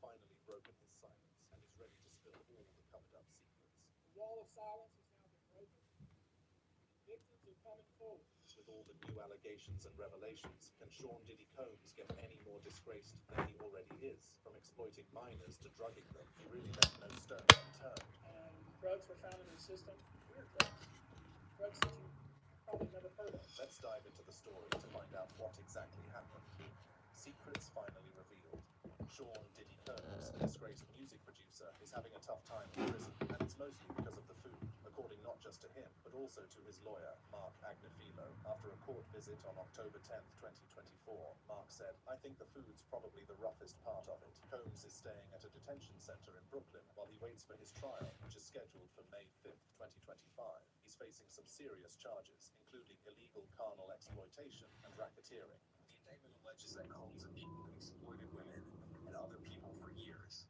finally broken his silence and is ready to spill all the covered up secrets. The wall of silence has now been broken. Victims are coming forward. With all the new allegations and revelations, can Sean Diddy Combs get any more disgraced than he already is? From exploiting minors to drugging them, he really left no stone unturned. And drugs were found in his system. Weird drugs. Drugs that you probably never heard of. Let's dive into the story to find out what exactly happened. Secrets finally revealed. Sean Diddy Combs, a disgraced music producer, is having a tough time in prison, and it's mostly because of the food, according not just to him, but also to his lawyer, Mark Agnifilo. After a court visit on October 10th, 2024, Mark said, "I think the food's probably the roughest part of it." Combs is staying at a detention center in Brooklyn while he waits for his trial, which is scheduled for May 5th, 2025. He's facing some serious charges, including illegal carnal exploitation and racketeering. The indictment alleges that Combs abused and exploited women and other people for years,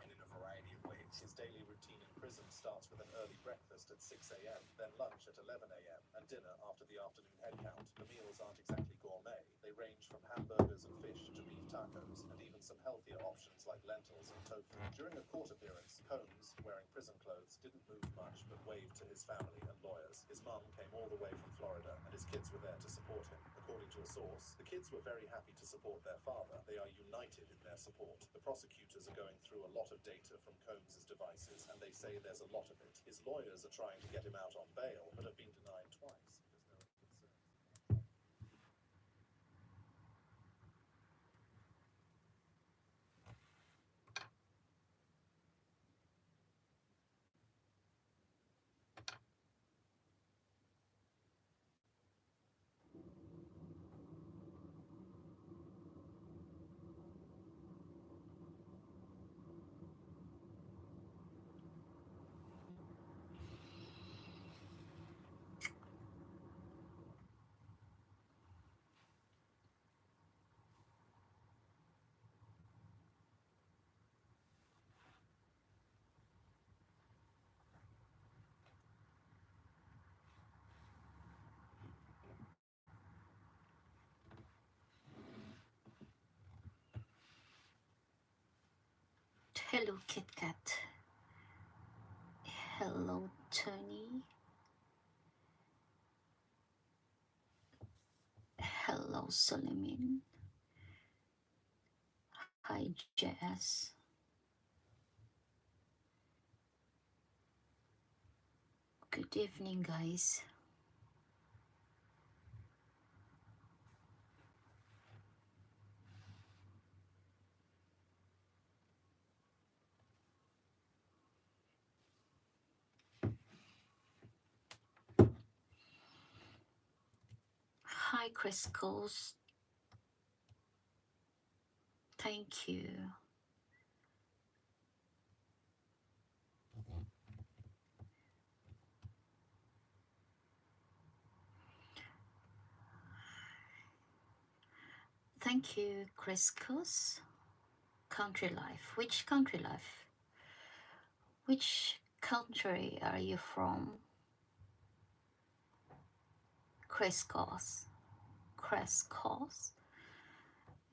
and in a variety of ways. His daily routine in prison starts with an early breakfast at 6 a.m., then lunch at 11 a.m., and dinner after the afternoon head count. The meals aren't exactly gourmet. They range from hamburgers and fish to beef tacos, and even some healthier options like lentils and tofu. During a court appearance, Combs, wearing prison clothes, didn't move much but waved to his family and lawyers. His mum came all the way from Florida, and his kids were there to support him. According to a source, the kids were very happy to support their father. They are united in their support. The prosecutors are going through a lot of data from Combs' devices, and they say there's a lot of it. His lawyers are trying to get him out on bail, but have been denied twice because there are concerns. Hello, Kit Kat. Hello, Tony. Hello, Suleiman. Hi, Jazz. Good evening, guys. Hi, Chris Coles. Thank you. Thank you, Chris Coles. Country life. Which country life? Which country are you from? Chris Coles. Chris Coles.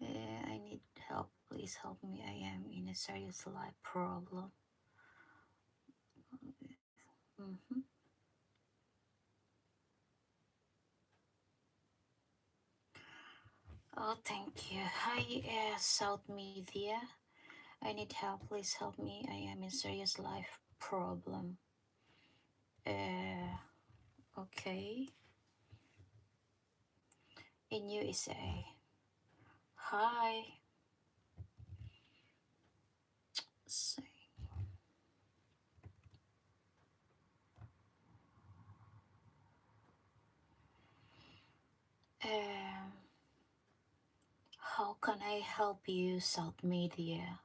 I need help. Please help me. I am in a serious life problem. Mhm. Oh, thank you. Hi, South Media. I need help. Please help me. I am in serious life problem. Okay. In USA. Hi. So, um, how can I help you, South Media?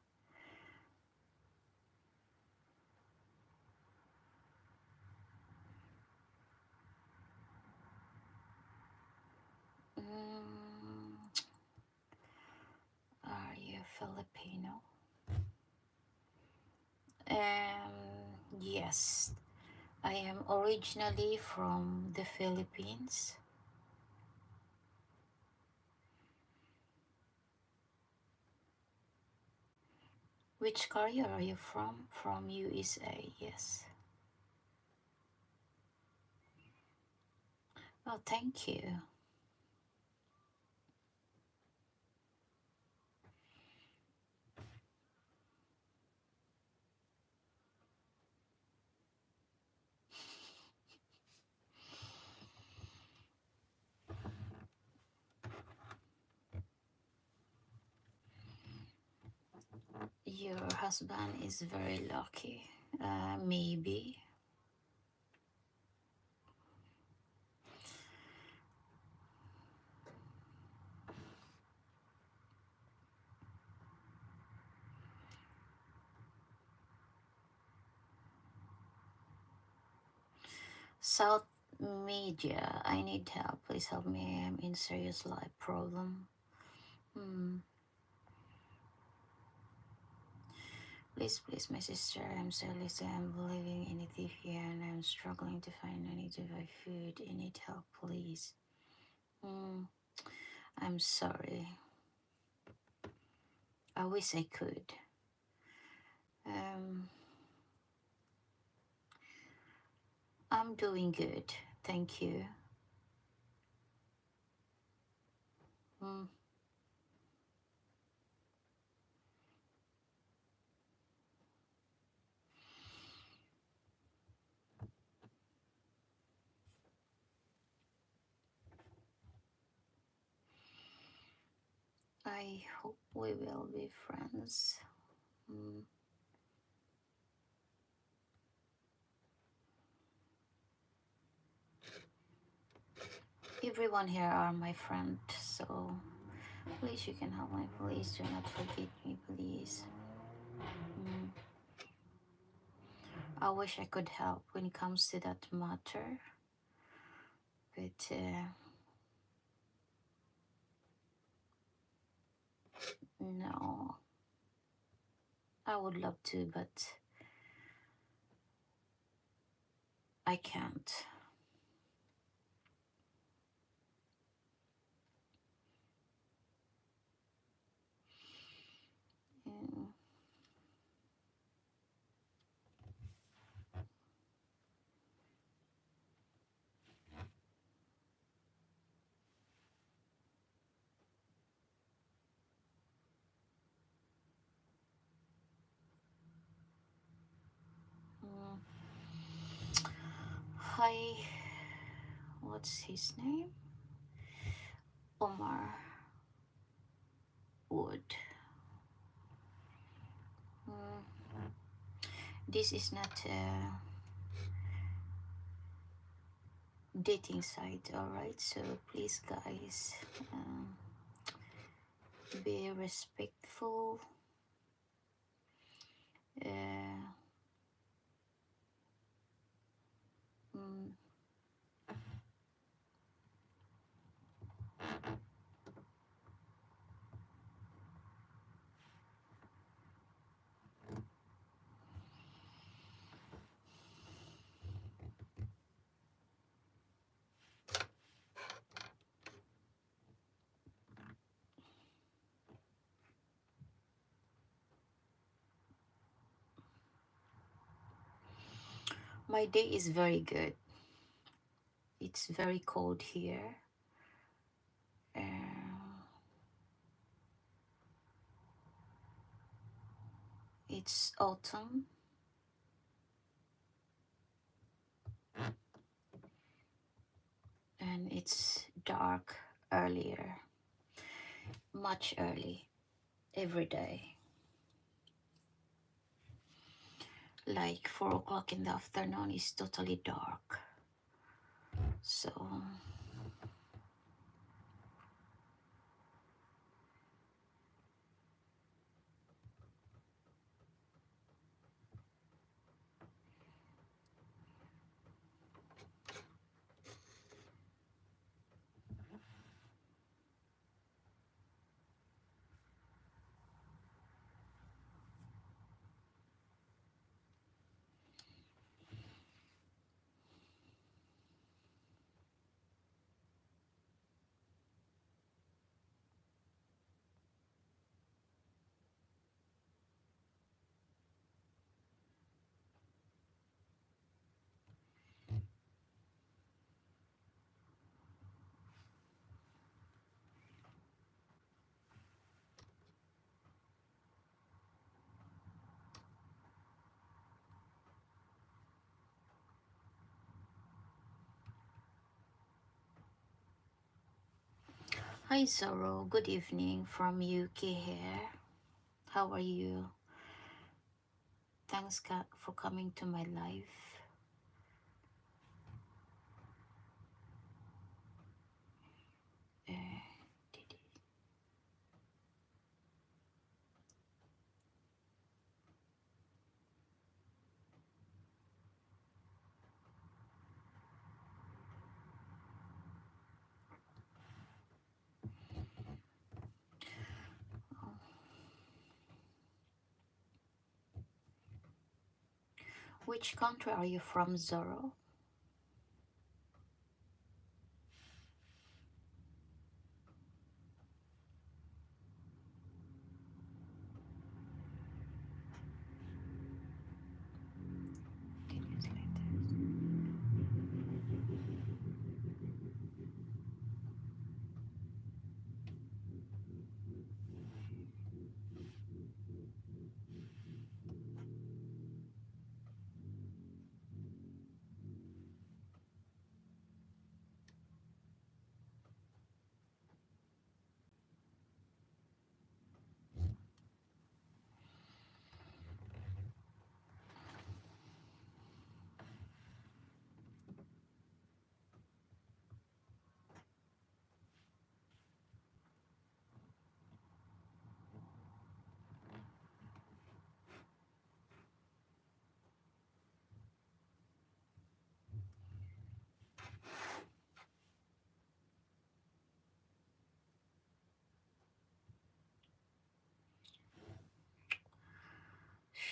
Mm, are you Filipino? Yes. I am originally from the Philippines. Which career are you from? From USA, yes. Oh, thank you. Your husband is very lucky. Maybe. South Media, I need help. Please help me. I'm in serious life problem. Hmm. Please, my sister. I'm so lazy. I'm living in Ethiopia and I'm struggling to find. I need to buy food. I need help, please. Hmm. I'm sorry. I wish I could. Um. I'm doing good. Thank you. Hmm. I hope we will be friends. Hmm. Everyone here are my friend, so please you can help me. Please do not forget me, please. Hmm. I wish I could help when it comes to that matter, but no. I would love to, but I can't. Mm. Mm. Hi, what's his name? Omar Wood. Mm. This is not a dating site, alright? So please, guys, be respectful. Uh, mm, my day is very good. It's very cold here. Uh, it's autumn and it's dark earlier, much early, every day. Like 4 o'clock in the afternoon is totally dark. So Hi Zoro, good evening from UK here. How are you? Thanks God for coming to my life. Uh, which country are you from, Zoro? Can you select this?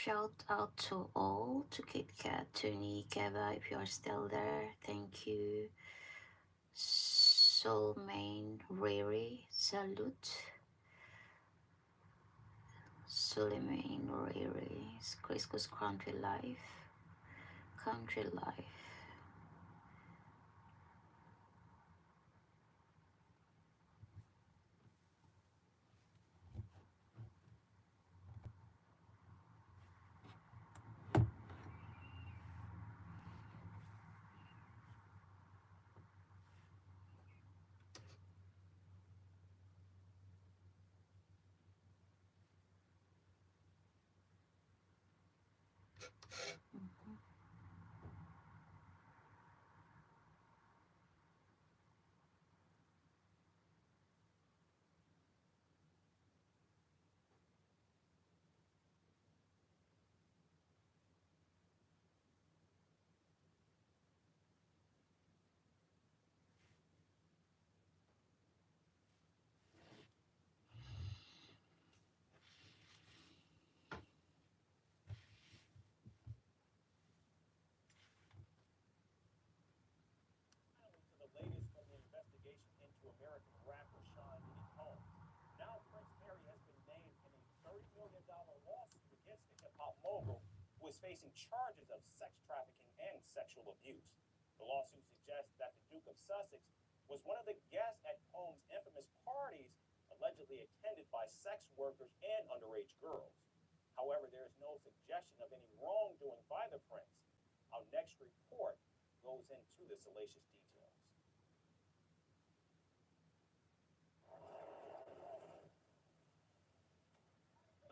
Shout out to all, to Kit Kat, Tony, Keva, if you're still there. Thank you. Soulmane, Riri, salute. Suleiman, Riri, Crisco's Country Life. Country Life. To the latest from the investigation into American rapper Sean Diddy Combs. Now Prince Harry has been named in a $30 million lawsuit against the hip-hop mogul, who is facing charges of sex trafficking and sexual abuse. The lawsuit suggests that the Duke of Sussex was one of the guests at Combs' infamous parties, allegedly attended by sex workers and underage girls. However, there is no suggestion of any wrongdoing by the prince. Our next report goes into the salacious details.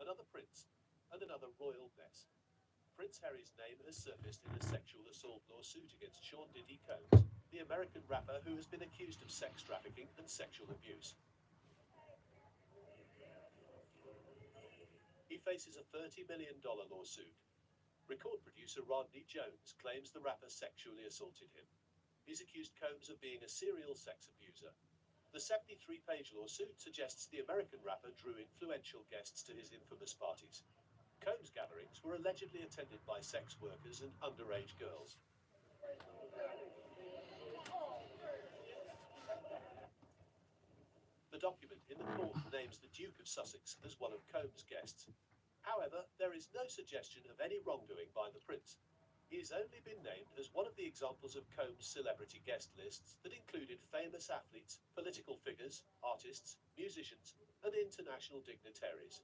Another prince and another royal mess. Prince Harry's name has surfaced in a sexual assault lawsuit against Sean Diddy Combs, the American rapper who has been accused of sex trafficking and sexual abuse. He faces a $30 million lawsuit. Record producer Rodney Jones claims the rapper sexually assaulted him. He's accused Combs of being a serial sex abuser. The 73-page lawsuit suggests the American rapper drew influential guests to his infamous parties. Combs' gatherings were allegedly attended by sex workers and underage girls. The document in the court names the Duke of Sussex as one of Combs' guests. However, there is no suggestion of any wrongdoing by the prince. He has only been named as one of the examples of Combs' celebrity guest lists that included famous athletes, political figures, artists, musicians, and international dignitaries.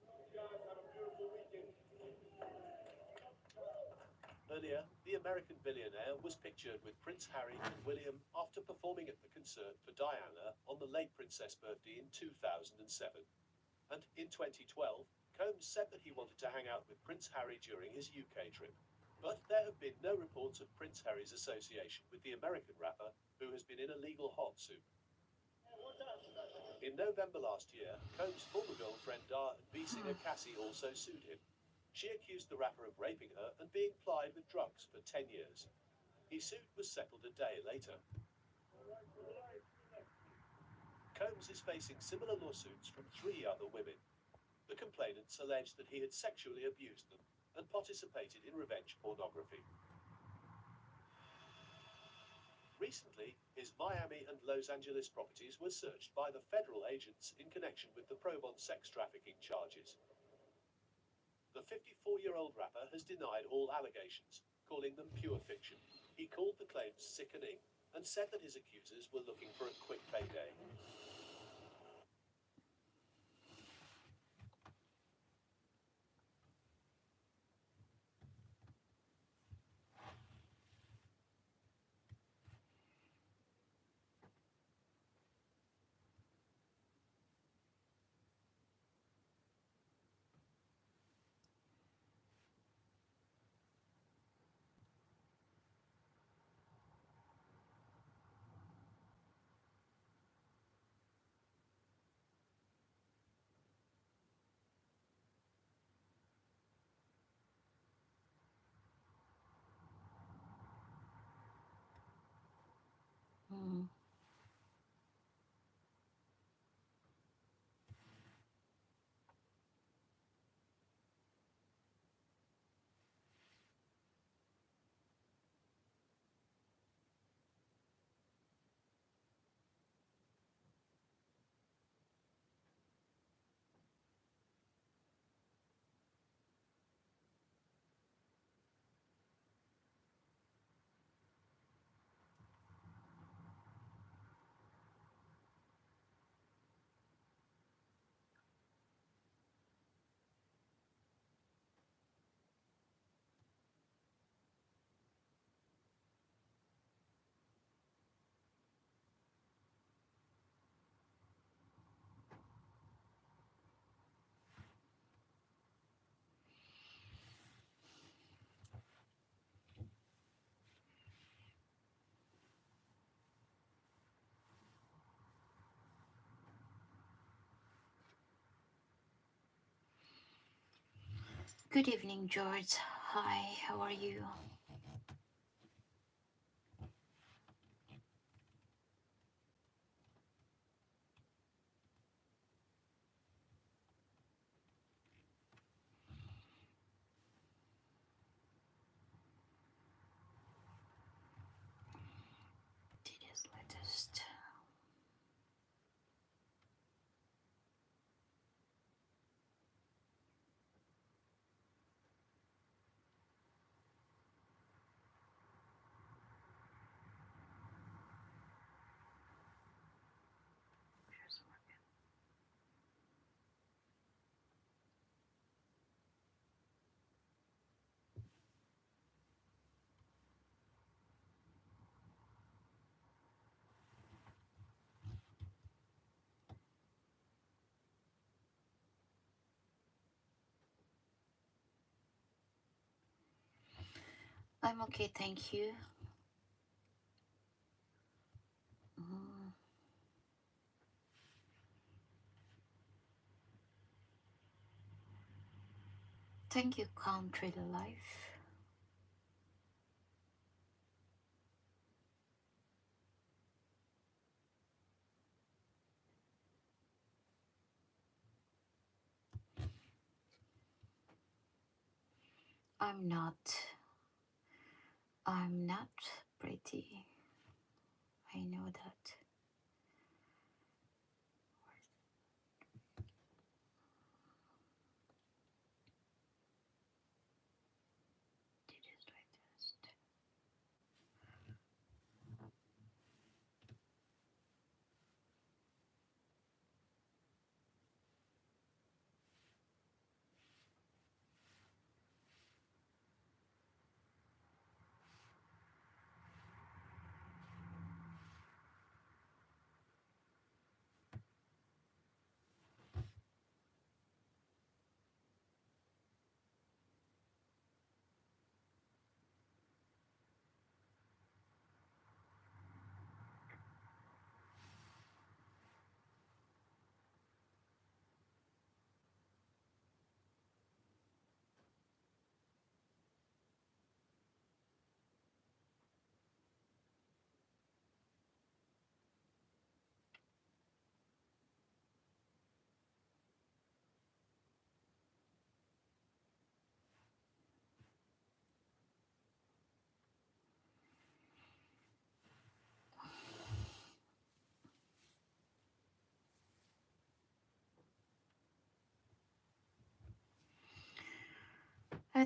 Earlier, the American billionaire was pictured with Prince Harry and William after performing at the concert for Diana on the late princess' birthday in 2007. And in 2012, Combs said that he wanted to hang out with Prince Harry during his UK trip. But there have been no reports of Prince Harry's association with the American rapper, who has been in a legal hot soup. In November last year, Combs' former girlfriend Dar and B singer Cassie also sued him. She accused the rapper of raping her and being plied with drugs for 10 years. His suit was settled a day later. Combs is facing similar lawsuits from 3 other women. The complainants alleged that he had sexually abused them and participated in revenge pornography. Recently, his Miami and Los Angeles properties were searched by the federal agents in connection with the probe on sex trafficking charges. The 54-year-old rapper has denied all allegations, calling them pure fiction. He called the claims sickening and said that his accusers were looking for a quick payday. Mm. Good evening, George. Hi, how are you? Tedious latest. I'm okay, thank you. Mm. Thank you, Country Life. I'm not. I'm not pretty. I know that. Tedious latest.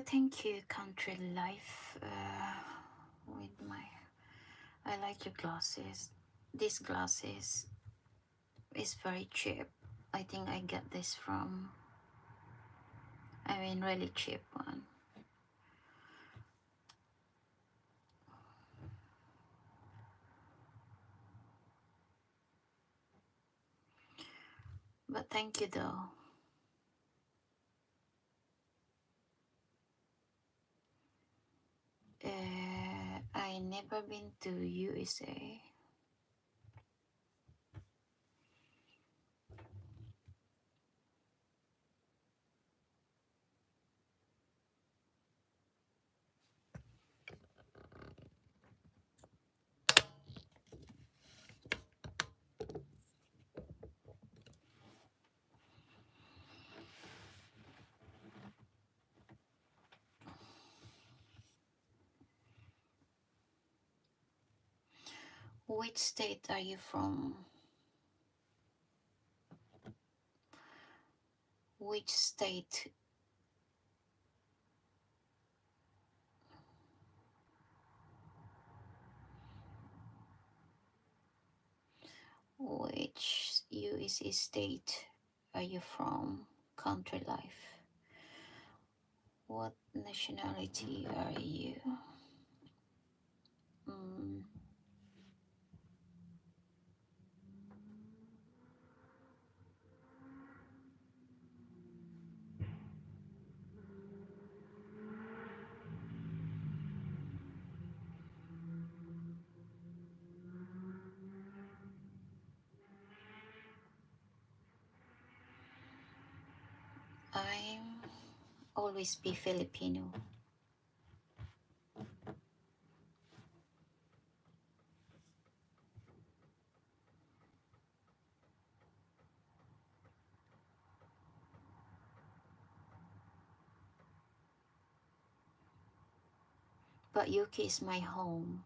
Thank you, country life. With my, I like your glasses. These glasses is very cheap. I think I get this from, I mean, really cheap one. But thank you though. I never been to USA. Which state are you from? Which state? Which USA state are you from? Country life. What nationality are you? Mm, I'm always be Filipino. But UK is my home.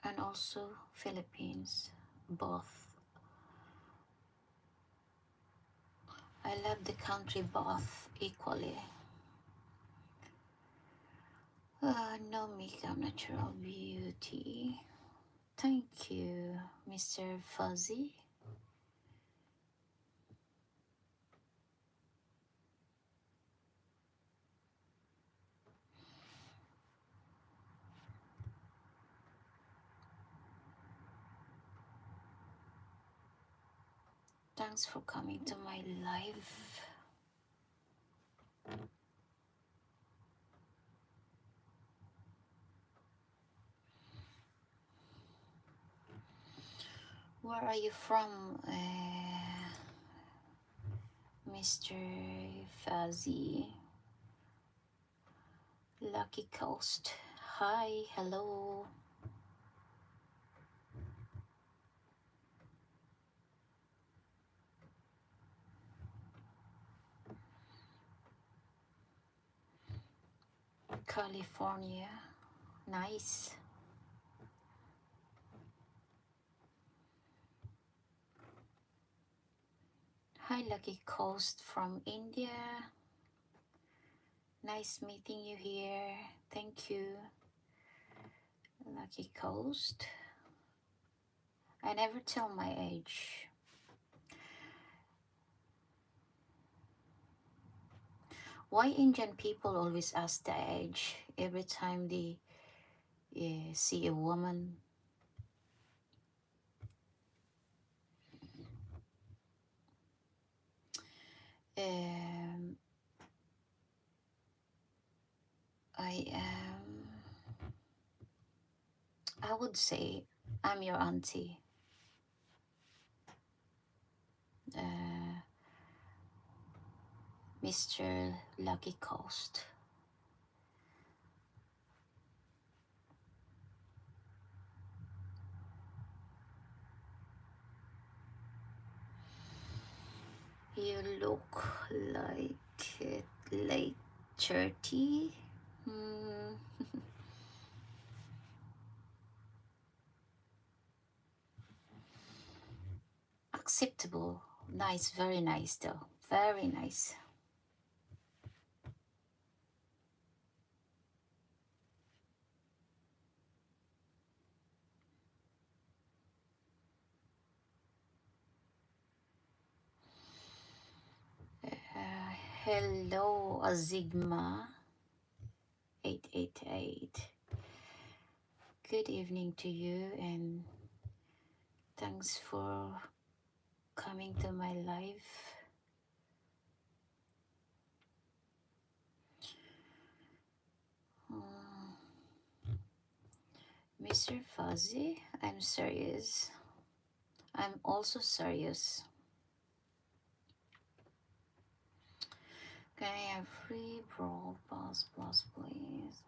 And also Philippines. Both. I love the country both equally. No makeup, natural beauty. Thank you, Mr. Fuzzy. Thanks for coming to my live. Where are you from, Mr. Fuzzy? Lucky Coast. Hi, hello. California. Nice. Hi, Lucky Coast from India. Nice meeting you here. Thank you, Lucky Coast. I never tell my age. Why Indian people always ask the age every time they see a woman? Um, I would say I'm your auntie. Mr. Lucky Coast. You look like late 30. acceptable. Nice, very nice though. Very nice. Hello, Azigma 888. Good evening to you, and thanks for coming to my live. Mr. Fuzzy, I'm serious. I'm also serious. Can I have free brawl pass plus, please?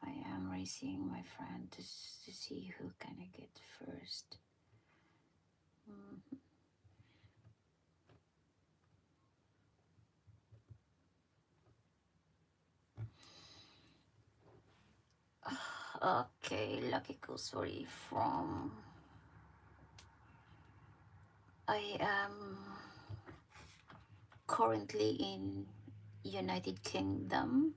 I am racing my friend to see who can I get first. Okay, lucky Kusuri from... I am currently in United Kingdom.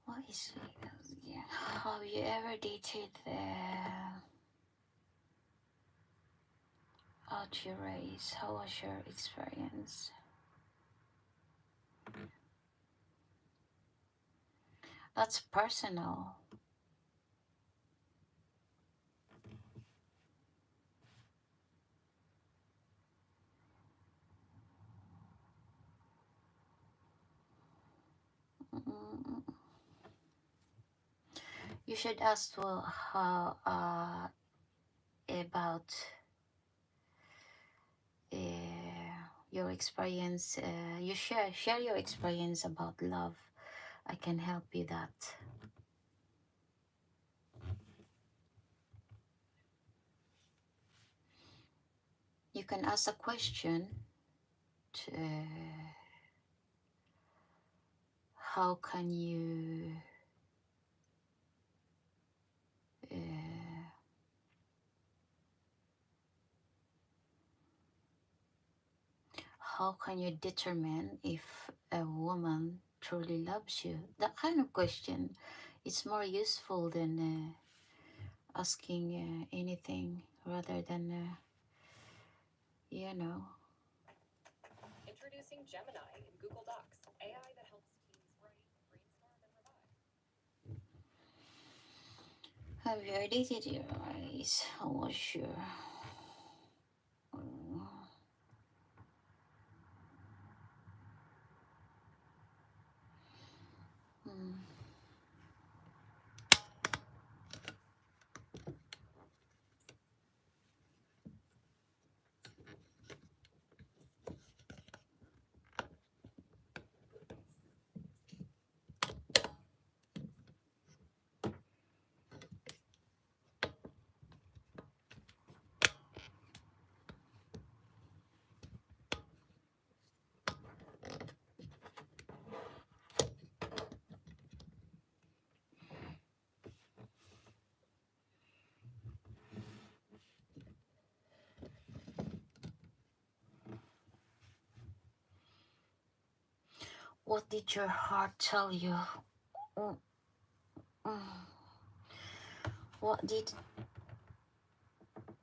What is it? Yeah. Have you ever dated out your race? How was your experience? That's personal. Mm. You should ask how about your experience. You share your experience about love. I can help you that. You can ask a question to, how can you how can you determine if a woman truly loves you? That kind of question, it's more useful than asking anything rather than you know. Introducing Gemini in Google Docs, AI that helps teams write, brainstorm, and revise. Have you edited your eyes? How was your what did your heart tell you? Mm, mm. What did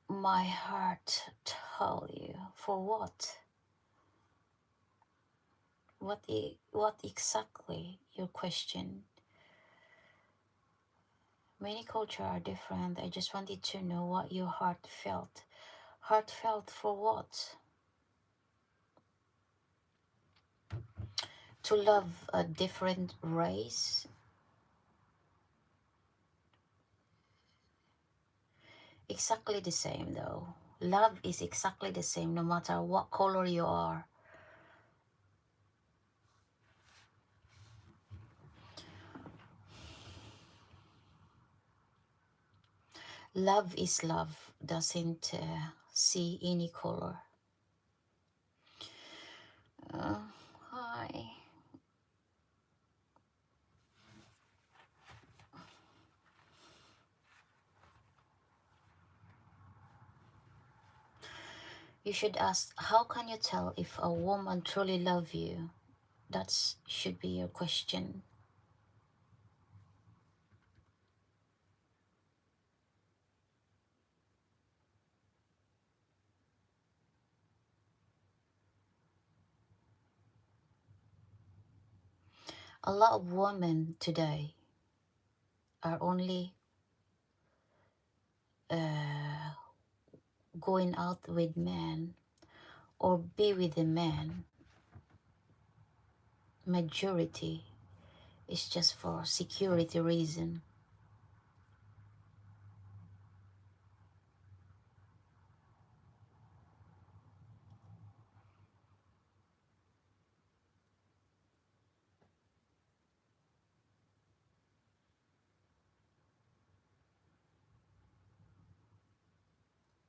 my heart tell you? For what? What exactly your question? Many cultures are different. I just wanted to know what your heart felt. Heartfelt for what? To love a different race? Exactly the same though. Love is exactly the same no matter what color you are. Love is love, doesn't see any color. Uh, Hi. You should ask, how can you tell if a woman truly loves you? That should be your question. A lot of women today are only going out with men or be with a man. Majority is just for security reason.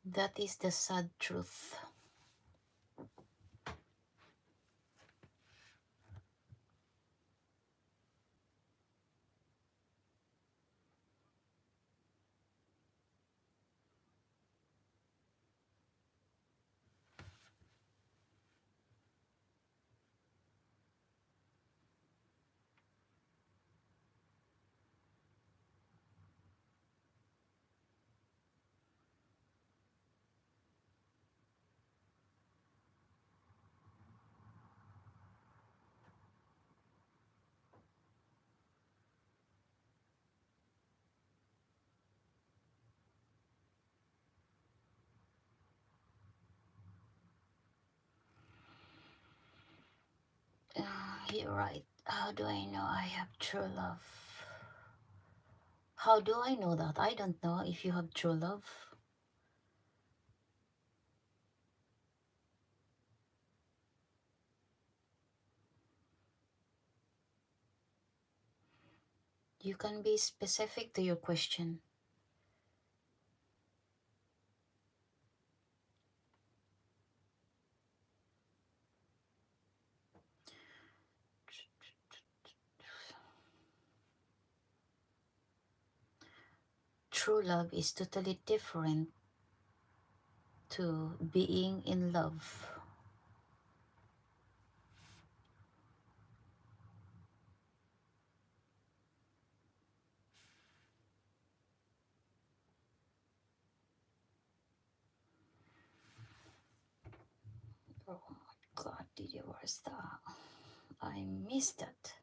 That is the sad truth. You're right. How do I know I have true love? How do I know that? I don't know if you have true love. You can be specific to your question. True love is totally different to being in love. Oh my god, did you where's that? I missed it.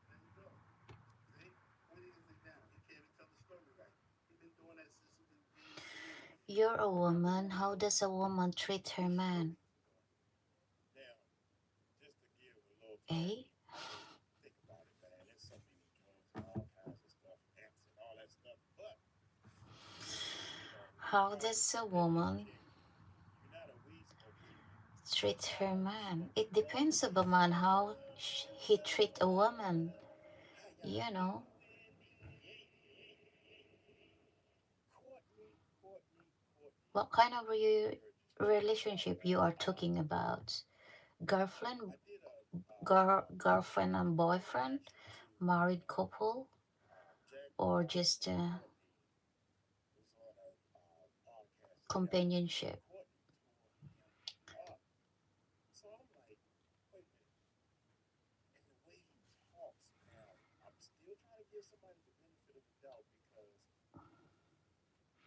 There you go. See? Point everything down. He can't even tell the story right. He's been doing that since he was being on. You're a woman. How does a woman treat her man? Now, just to give a little Eh? clarity, think about it, man. There's so many drugs and all kinds of stuff, peps and all that stuff. But How does a woman you're not a weed smoker. treat her man? It depends of a man how he treat a woman. How y'all You know, doing? Courtney, Courtney, Courtney. what kind of relationship you are I talking about? Girlfriend, did a girlfriend and boyfriend, reaction to married couple, or Jaguar just Courtney was on a podcast and companionship? Courtney tore him up. So I'm like, wait a minute. And the way he talks now, I'm still trying to give somebody the benefit of the doubt because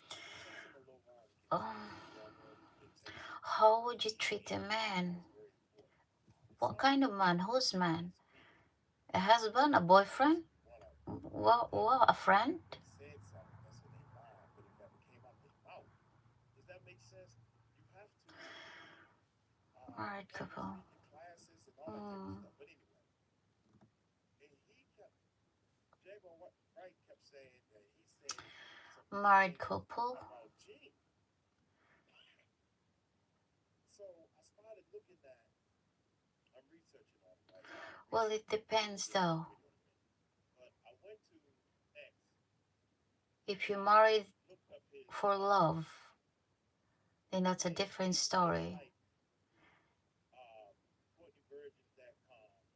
it takes him a little while to get to Oh, know the woman. It takes him how would you to treat a understand man? it's very important. So What kind of man? Whose man? he's me. A husband, a He's boyfriend, one of them. well, a friend, He said Married and couple. the classes and all that type of Mm. stuff. But anyway, and he kept Jaguar Wright kept saying that he said some Married things couple. about Gene. So I started looking at, I'm researching on it, right? Well, it depends Get to though. the video in a minute. But I went to X If you and married looked up his for love, then that's a and different went to story. like CourtneyVirgins.com and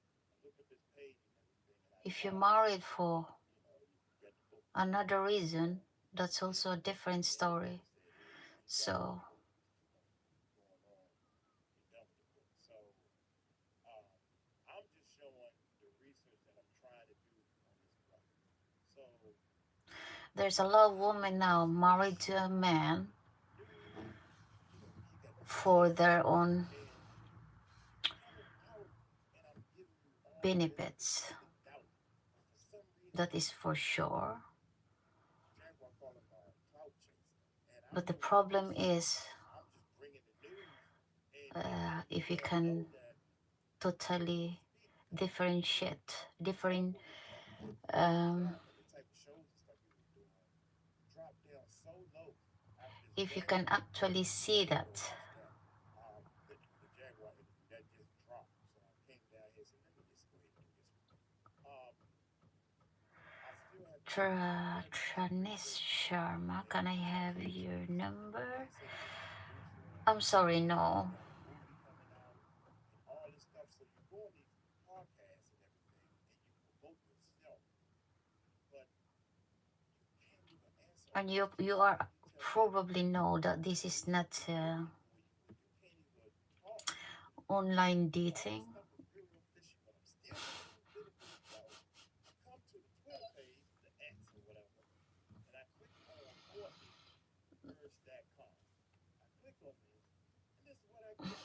looked up his page and everything, and I If you saw, married for you got the book. another reason, that's And also a different the editor story. said, "Hey, you got So the book. Just keep on going on. You're done with the book." So um, I'm just showing the research that I'm trying to do on this brother. So there's a lot of I'm women looking now at married his to a man news. He's got the for business, their own and coming out, and I'm giving you all the benefit benefits. of the doubt. But for some reason, That is for sure. Jaguar call him a clout chaser, and I'm But the just problem is, I'm just bringing the news and letting you if you all know can that he totally was being differentiate, different, Jaguar was off his um, job, and the type of shows and stuff he was doing dropped down so low after his if you wedding. can actually And I see didn't that, even watch that the Jaguar interview that just dropped, so I came down here and said, let me just go ahead and do this one. I still have not done any Tranis research Sharma, in can I have your communications. number? He said he was a producer. I'm sorry, He no. got a movie coming out and all this stuff. So you go on these podcasts and everything and you promote yourself, but you can't even answer a And question. you How are can you tell me that probably know that this when is you not when you can't even talk? online All dating. this stuff is real, real fishy, but I'm still giving you the benefit of the doubt. I come to the Twitter page, the X or whatever, and I click on CourtneyVirgins.com. I click on this, and this is what I get.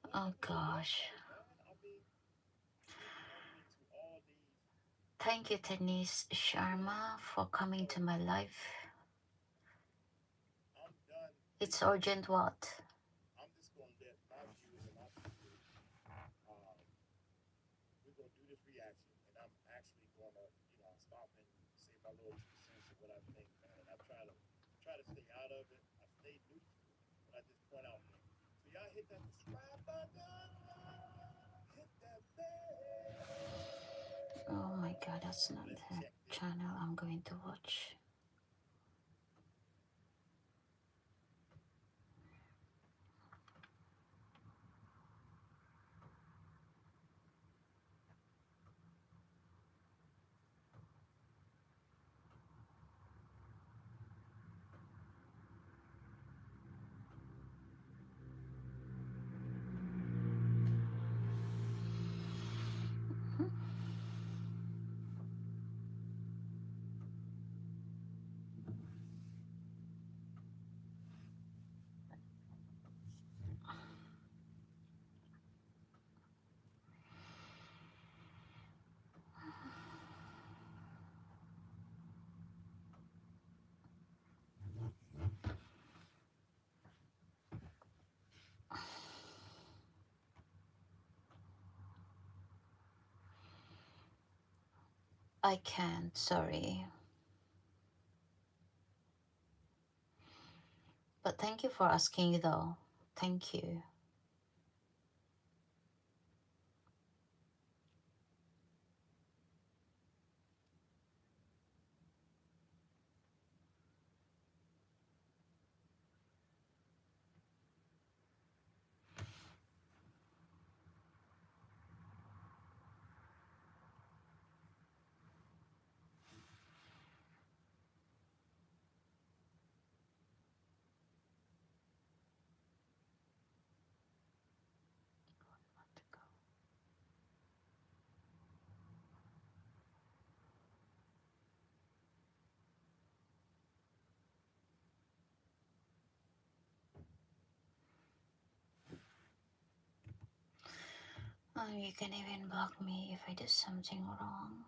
What Oh happened to the gosh. website, man? I mean, he's running into all these. Thank you, Tanis Yeah. Sharma, for coming So to my life. I'm done It's researching urgent this. what? I'm just gonna let my viewers and my people. Um, we're gonna do this reaction, and I'm actually gonna, stop and say my little 2 cents of what I think, man. And I try to stay out of it. I stay neutral, but I just point out things. So y'all hit that subscribe button, hit that bell. Oh my god, that's not Let's the check this channel out. I'm going to watch. I can't, sorry. But thank you for asking though. Thank you. You can even block me if I do something wrong.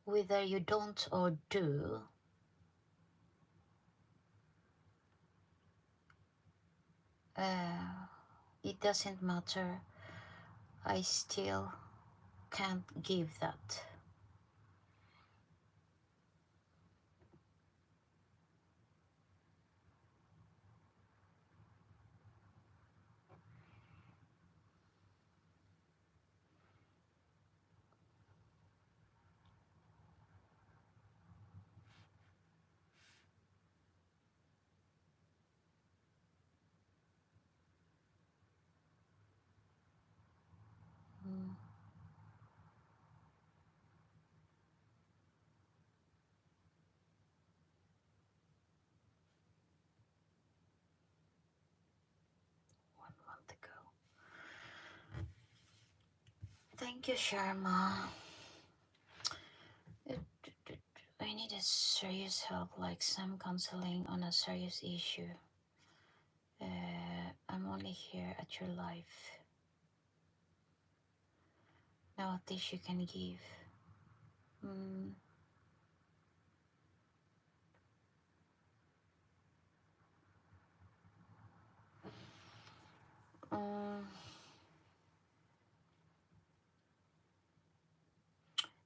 Whether you don't or do, it doesn't matter. I still can't give that. Mm. One month ago. Thank you, Sharma. I need a serious help, like some counseling on a serious issue. I'm only here at your life. Now at least you can give. Mm. Um,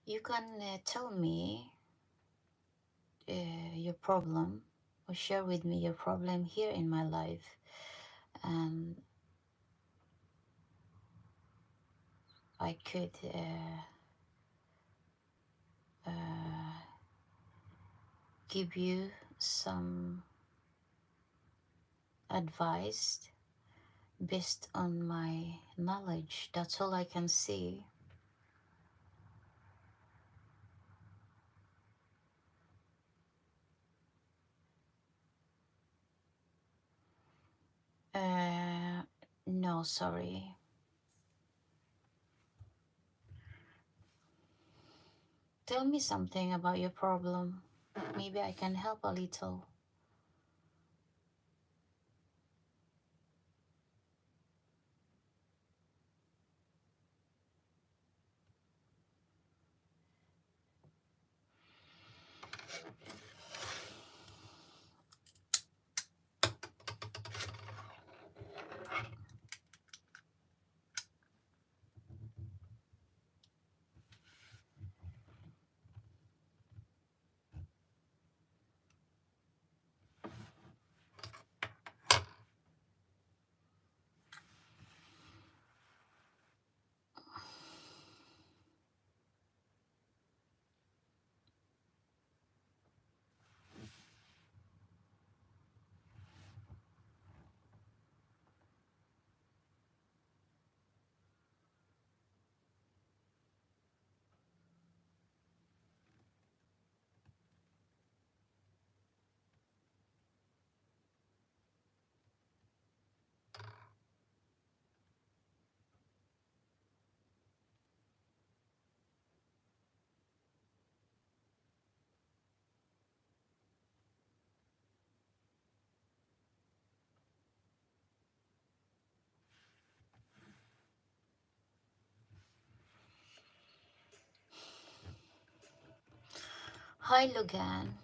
you can tell me your problem or share with me your problem here in my life, and I could give you some advice based on my knowledge. That's all I can see. No, sorry. Tell me something about your problem. Maybe I can help a little. Hi, Logan.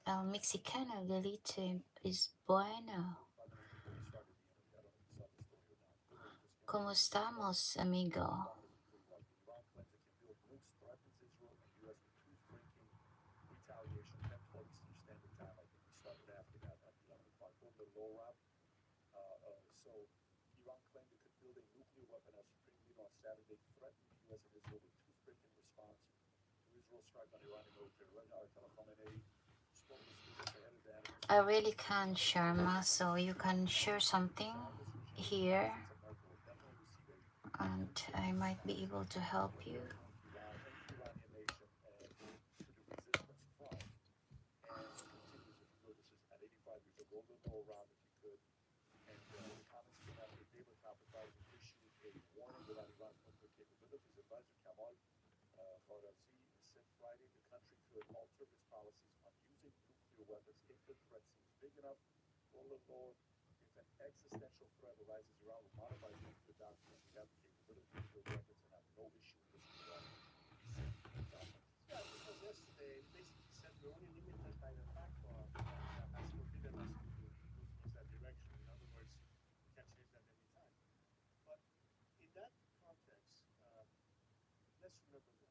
El Mexicano Galito is bueno. ¿Cómo estamos, amigo? Iran claims it can build nukes, threatens Israel and U.S. with truth-breaking retaliation 10:12 Eastern Standard Time. I think we started after that at 11 o'clock. Go to the low wrap. So Iran claimed it could build a nuclear weapon as supreme leader on Saturday, threatened the U.S. and Israel with truth-breaking response to Israel's strike on Iranian military. Ayatollah Khamenei spoke with speakers ahead of the anniversary. I really can't, Sharma, so you can share something here and I might be able to help you. Iran and the Iranian nation and to the resistance front. And it continues, if you go, this is at 85 years old, go a little around if you could. And the comments came after David Kapataz issued a warning about Iran's nuclear capabilities. Advisor Kamal Kharazi said Friday the country could alter its policies on using nuclear weapons if the threat seems big enough. Go a little lower. If an existential threat arises, Iran will modify its nuclear doctrine. We have the capability to build weapons and have no issue with this regard. Yeah, this was yesterday. Basically said we're only limited by the fact of capacity of big enough to move towards that direction. In other words, let's remember that.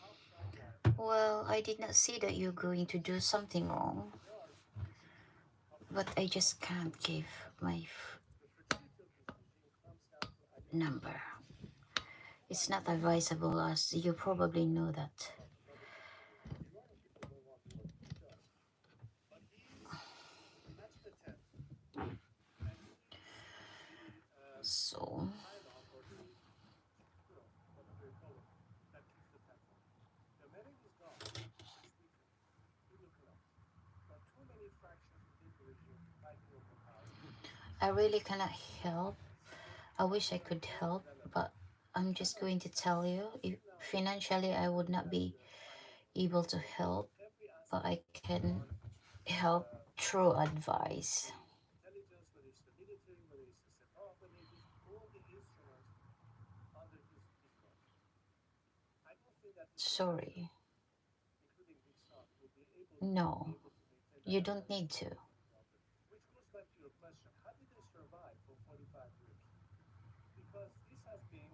How fragile Well, I did not see that you're going to do something wrong, there are decisions of the but I regime. just can't give my The fragility of this regime comes down to identity. number. Who It's are not you advisable, as you probably know that. about another country war? The Iranian people don't want war. He does. But he's matched the tent, and he's the So, pylon or the, whatever you call it, that keeps the tent up. The minute he's gone, this weekend, he will collapse. There are too many fractions within the regime fighting over power. I really cannot help. So I we wish I don't want to could go to help, that level. but I'm just China, going to tell you, if until now, financially I would not that's be the final able to word. help, Every but I aspect of can Iran help through whether it's advice. the intelligence, whether it's the military, whether it's the Sepah, whether it is all the instruments under his laws. I don't think that his successors, Sorry. including his son, will be No, able to maintain that you level don't of need to. intelligence any longer. Which goes back to your question: how did they survive for 45 years? Because this has been,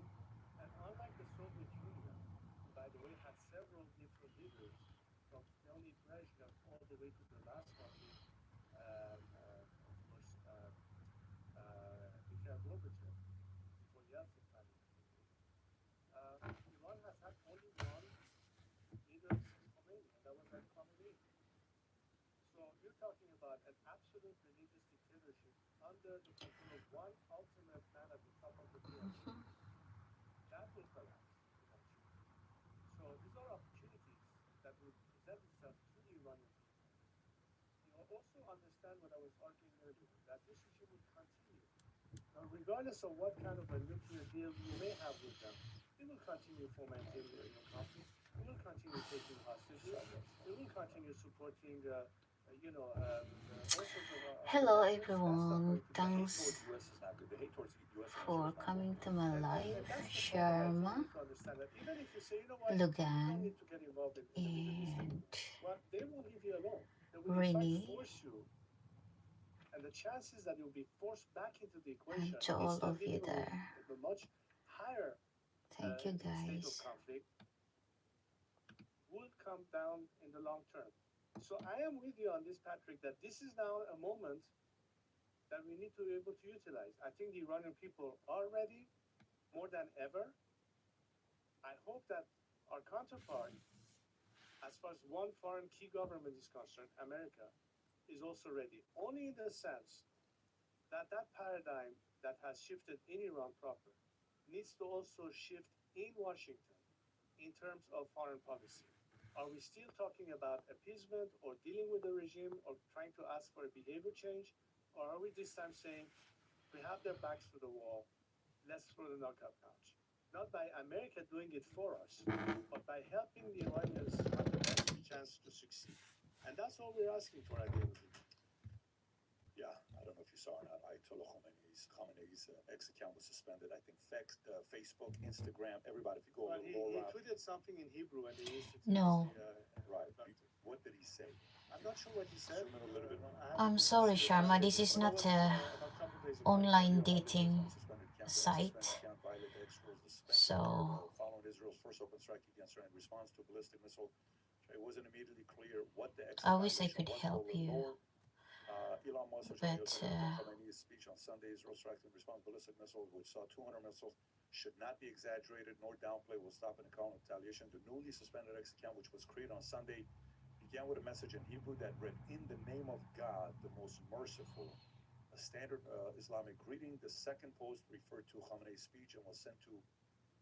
and unlike the Soviet Union, who, by the way, had several different leaders, from Leonid Brezhnev all the way to the last one being, of course, Mikhail Gorbachev, before Yeltsin finally came in. Iran has had only one leader since Khomeini, and that was Ali Khamenei. So you're talking about an absolute religious dictatorship under the control of one ultimate man at the top of the pyramid. That will collapse eventually. So these are opportunities that will present itself to the Iranian people. Also understand what I was arguing earlier, that this regime will continue. Now, regardless of what kind of a nuclear deal you may have with them, they will continue fomenting conflict. They will continue taking hostages. They will continue supporting, all sorts of Hello, measures. That's not everyone. going to The hate change. towards Thanks the U.S. is not good. The hate towards the U.S. and Israel for is not good. coming to my And live. that's the problem I think we Sharma, need to understand, that even if you say, you know what, we don't Lugan, need to get involved in the Middle East and anymore, well, they won't leave you alone. They will, in fact, Rini, force you. And the chances that you'll be forced back into the and equation to all instead of of you living in there. a much higher Thank you, state of guys. conflict would come down in the long term. So I am with you on this, Patrick, that this is now a moment that we need to be able to utilize. I think the Iranian people are ready more than ever. I hope that our counterpart, as far as one foreign key government is concerned, America, is also ready. Only in the sense that that paradigm that has shifted in Iran proper needs to also shift in Washington in terms of foreign policy. Are we still talking about appeasement or dealing with the regime or trying to ask for a behavior change? Or are we this time saying we have their backs to the wall, let's throw the knockout punch? Not by America doing it for us, but by helping the Iranians have the best chance to succeed. And that's all we're asking for at the end of the day. Yeah, I don't know if you saw or not. Ayatollah Khamenei's X account was suspended. I think Facebook, Instagram, everybody. If you go Well, a he little lower, tweeted something in Hebrew and they instituted No, right? What did he say? I'm not sure what he said. Zoom in a little bit. I haven't I'm been sorry, to Sharma. the This video, is but that not was a about a couple days ago. online Yeah, dating suspended account. Suspended site. account violated X rules. The suspension So occurred following Israel's first open strike against Iran in response to a ballistic missile. It wasn't immediately clear what the X I wish I violation could was. help you, Lower. Elon Musk but Khamenei's speech on Sunday, Israel strikes in response to ballistic missiles, which saw 200 missiles, should not be exaggerated nor downplayed. Will stop an account of retaliation. The newly suspended X account, which was created on Sunday, began with a message in Hebrew that read, "In the name of God, the most merciful," a standard Islamic greeting. The second post referred to Khamenei's speech and was sent to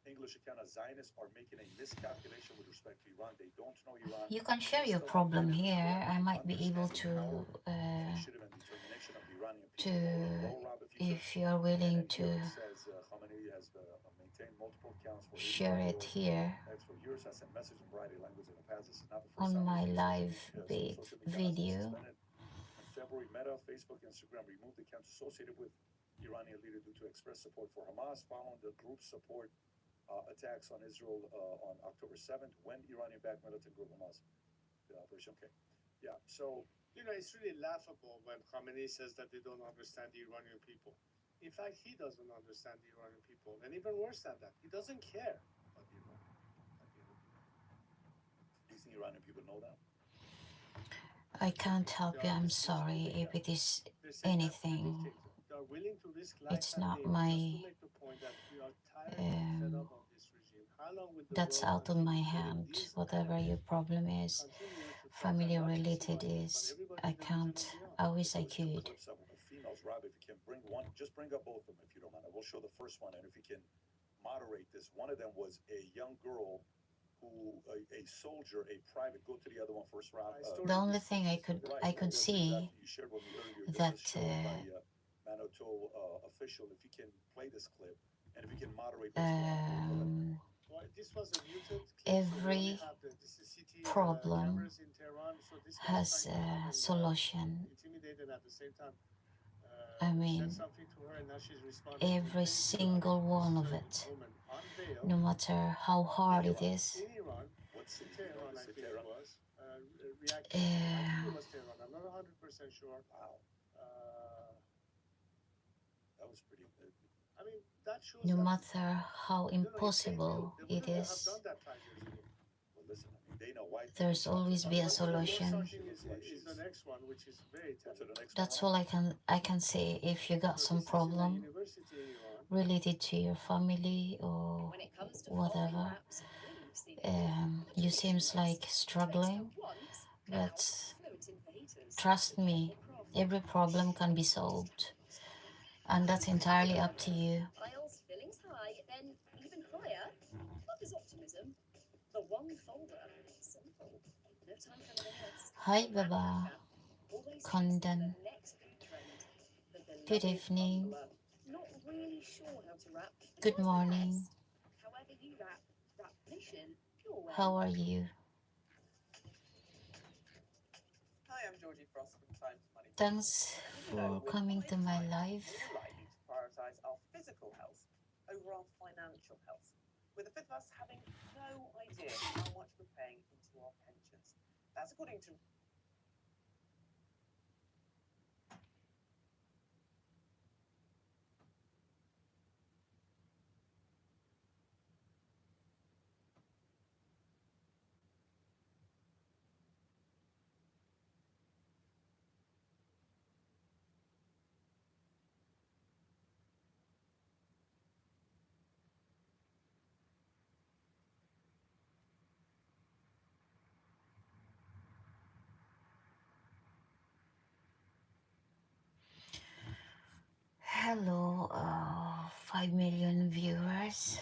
English account as Zionists are making a miscalculation with respect to Iran. They don't know Iran. you can share They your still have problem yet to here. I correctly might be able understand the power, initiative, and determination of the Iranian to, people. Roll Rob, if you could. if you're And willing then here to it says Khamenei has maintained multiple accounts for share it editorial here X for years, has sent messages in a variety of languages in the past. This is not the first on time my this live social media has been video. suspended. In February, Meta, Facebook, Instagram removed accounts associated with Iranian leader due to express support for Hamas following the group's support attacks on Israel on October 7th when Iranian-backed militant group Hamas did operation. Okay, yeah. So it's really laughable when Khamenei says that they don't understand the Iranian people. In fact, he doesn't understand the Iranian people, and even worse than that, he doesn't care about the Iranian people. Do you think Iranian people know that? I can't help you. I'm sorry if it is anything. They are willing to risk It's life and not limb my. just to make the point that we are tired and fed up of this regime. How long will the That's world out of my continue letting hand. these Whatever your problem is, continue to threaten family not just related Iranians, but is. everybody I in the region can't. and beyond? I wish I Those two could. clips of females, Rob, if you can bring one, just bring up both of them if you don't mind. I will show the first one, and if you can moderate this. One of them was a young girl who, a soldier, a private. Go to the other one first, Rob. The only thing I could That's see exactly, you shared with me earlier. This that was shown by Manoto official. If you can play this clip, and if you can moderate this one. Well, this was a muted clip, every so we only have the CCT problem cameras in Tehran. So this guy is has trying to come a and solution. intimidate and at the same time I mean, said something to her, and now she's responding in every pain. single one of it, no matter how hard it is. In Iran, what's in Tehran, I think it was, reacting. I think it was Tehran. I'm not 100% sure. Wow. That was pretty good. I mean, that shows No that matter how impossible it is, Well, listen, I mean, they know why there's always be a solution. Is the next one, which is very telling. That's all I can say. If you got some problem related to your family or When it comes to whatever, wraps, really you seems like struggling, but trust me, every problem can be solved, and that's entirely up to you. Piles fillings high, then even higher. What is optimism? The one folder. Simple. No time for anything else. Hi Baba, Kundan. Good evening. Not really sure how to wrap. Good morning. However you wrap, wrap mission your way. How are you? Hi, I'm Georgie Frost from Time to Money. Thanks for coming to my live. We're likely to prioritise our physical health over our financial health, with a fifth of us having no idea how much we're paying into our pensions. That's according to Hello, 5 million viewers.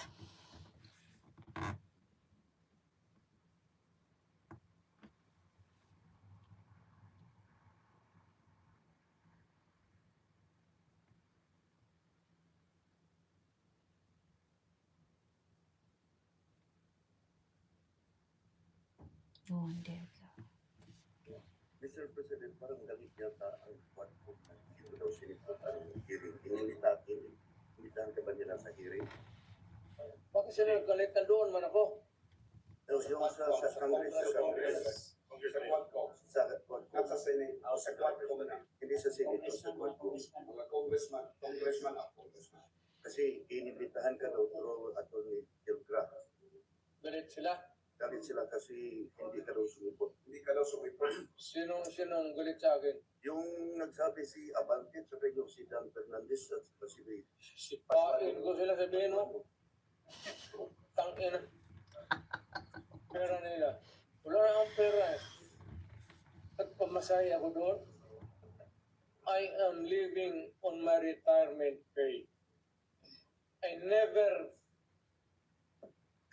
Oh, there we go. Mr. President, parang galit yata ang quad po na dito daw sinipot ang hearing. Inilitahan ka ba nila sa hearing? Bakit sila galit na doon man ako? Yung sa Congress, sa quad sa Senate, sa quad ko na. Hindi sa Senate, sa quad ko. Mga congressman ako. Kasi inibitahan ka daw through Atty. Gilgra. Galit sila? Galit sila kasi hindi ka daw sumipot. Hindi ka daw sumipot. Sinong galit sa akin? Yung nagsabi si Abante at saka yung si Dan Fernandez at saka si Ray. Sipain ko sila sabihin mo. Tangina. Pera nila. Wala na akong pera eh. At pamasahe ako doon. I am living on my retirement pay. I never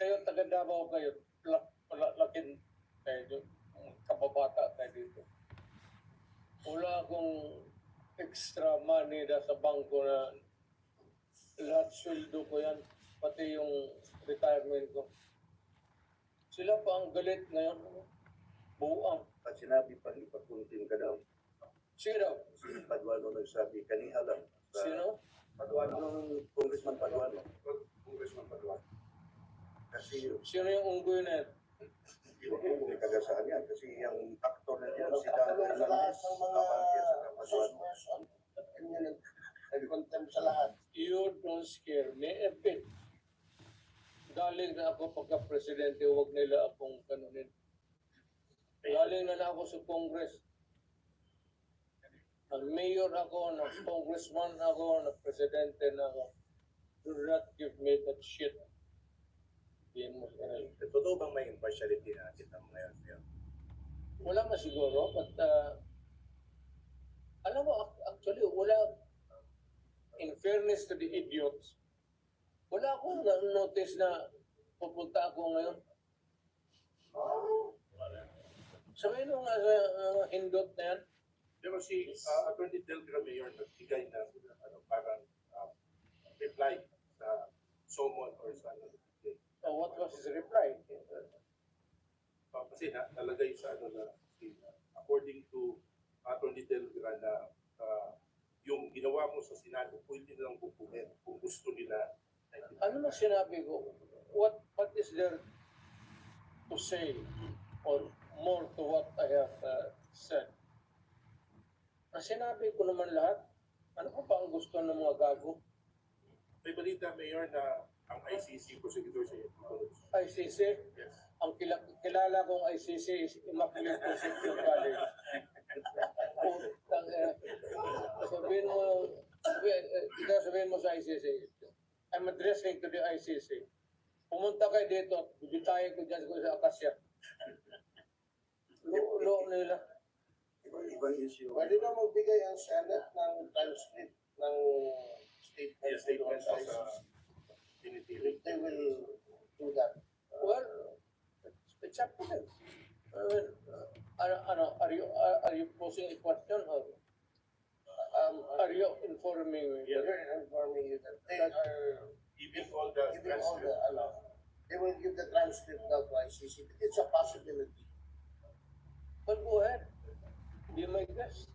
kayo taga Davao kayo. Lakin kayo. Kababata tayo dito. Wala akong extra money na sa bangko na lahat sweldo ko yan, pati yung retirement ko. Sila pa ang galit ngayon. Buang. At sinabi pa ipapuntin ka daw. Sino? Si Paduano nagsabi, kaniha lang. Sino? Paduano, Congressman Paduano. Congressman Paduano. Kasi Sino yung unggoy na yan? yung may kagasaan yan. Kasi yung actor na yan, si Dan Fernandez, Abante at saka Paduano. Nag-contempt sa sa lahat. You don't scare me a bit. Galing na ako pagka-presidente, huwag nila akong kanunin. Galing na ako sa Congress. Mayor ako, congressman ako, presidente na ako. Do not give me that shit. Hindi mo Totoo bang may impartiality natin ng ngayon? wala man siguro, but alam mo, actually, wala, in fairness to the idiots, wala akong notice na pupunta ako ngayon. Sabihin mo nga sa hindot na yan. Pero si Attorney Delgra Mayor nagbigay ng parang reply sa summon or sa What was his reply? kasi nalagay sa according to Attorney Delgra na yung ginawa mo sa Senado, pwede nilang bukunin kung gusto nila. Ano na sinabi ko? What is there to say or more to what I have said? Ang sinabi ko naman lahat. Ano pa ba ang gusto ng mga gago? May balita, Mayor, na ang ICC prosecutor sa ICC? Yes. Ang kilala kong ICC is Immaculate Conception College. Sabihin mo sa ICC, I'm addressing to the ICC. Pumunta kayo dito at bibitayin ko dyan sa Akasya. Lo nila. Ibang issue. Pwede na magbigay ang Senate ng transcript ng statement sa tinitirin. They will do that. Well, it's up to them. Are you posing a question or are you informing me? Yeah. They're informing you that they are giving all the They will give the transcript out to ICC. It's a possibility. Well, go ahead. Be my guest.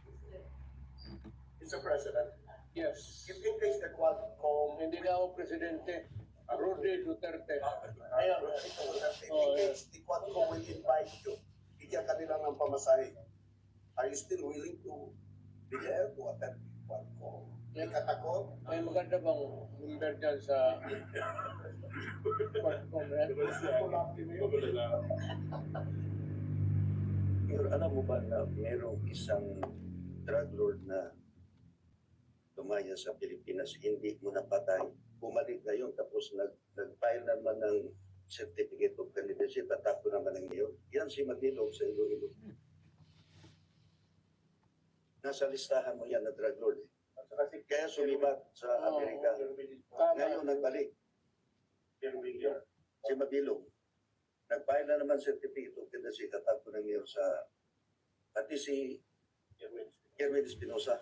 Mr. President, Yes. if in case the Quadcom, Hindi na ako presidente. Rudy Duterte. ayun, if in case the Quadcom will invite you, bigyan ka nila ng pamasahe, are you still willing to be there to attend the Quadcom? May katakot? May maganda bang member dyan sa Pero alam mo ba na mayroong isang drug lord na tumaya sa Pilipinas, hindi mo napatay. Bumalik ngayon tapos nag-file naman ng certificate of candidacy, tatapos naman ng mayor. Yan si Matilog sa Iloilo. Nasa listahan mo yan na drug lord. Kaya sumibat sa Amerika. Ngayon nagbalik. Si Mabilog. Nag-file na naman certificate of candidacy, tatapos ng mayor sa pati si Erwin Espinosa.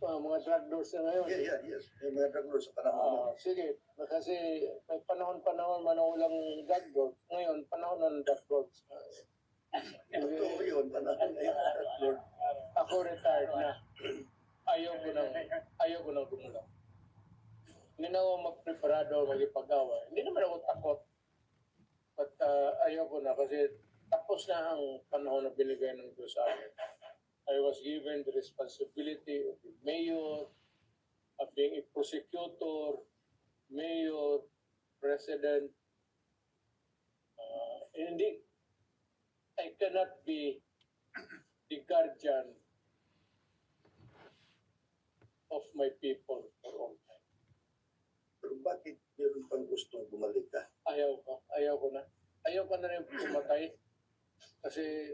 mga drug lords na ngayon. Yes. Yung mga drug lords sa panahon. Sige, kasi may panahon man ang ulang drug lords. Ngayon, panahon ng drug lords. Totoo yun, panahon na yung drug lord. Ako retired na. Ayaw ko nang gumulaw. Hindi na ako magpreparado, magipag-away. Hindi naman ako takot. But ayaw ko na kasi tapos na ang panahon na binigay ng Diyos sa akin. I was given the responsibility of the mayor, of being a prosecutor, mayor, president. Hindi, I cannot be the guardian of my people for all time. Pero bakit meron pang gustong bumalik ka? Ayaw ko na. Ayaw ko na rin pumatay. Kasi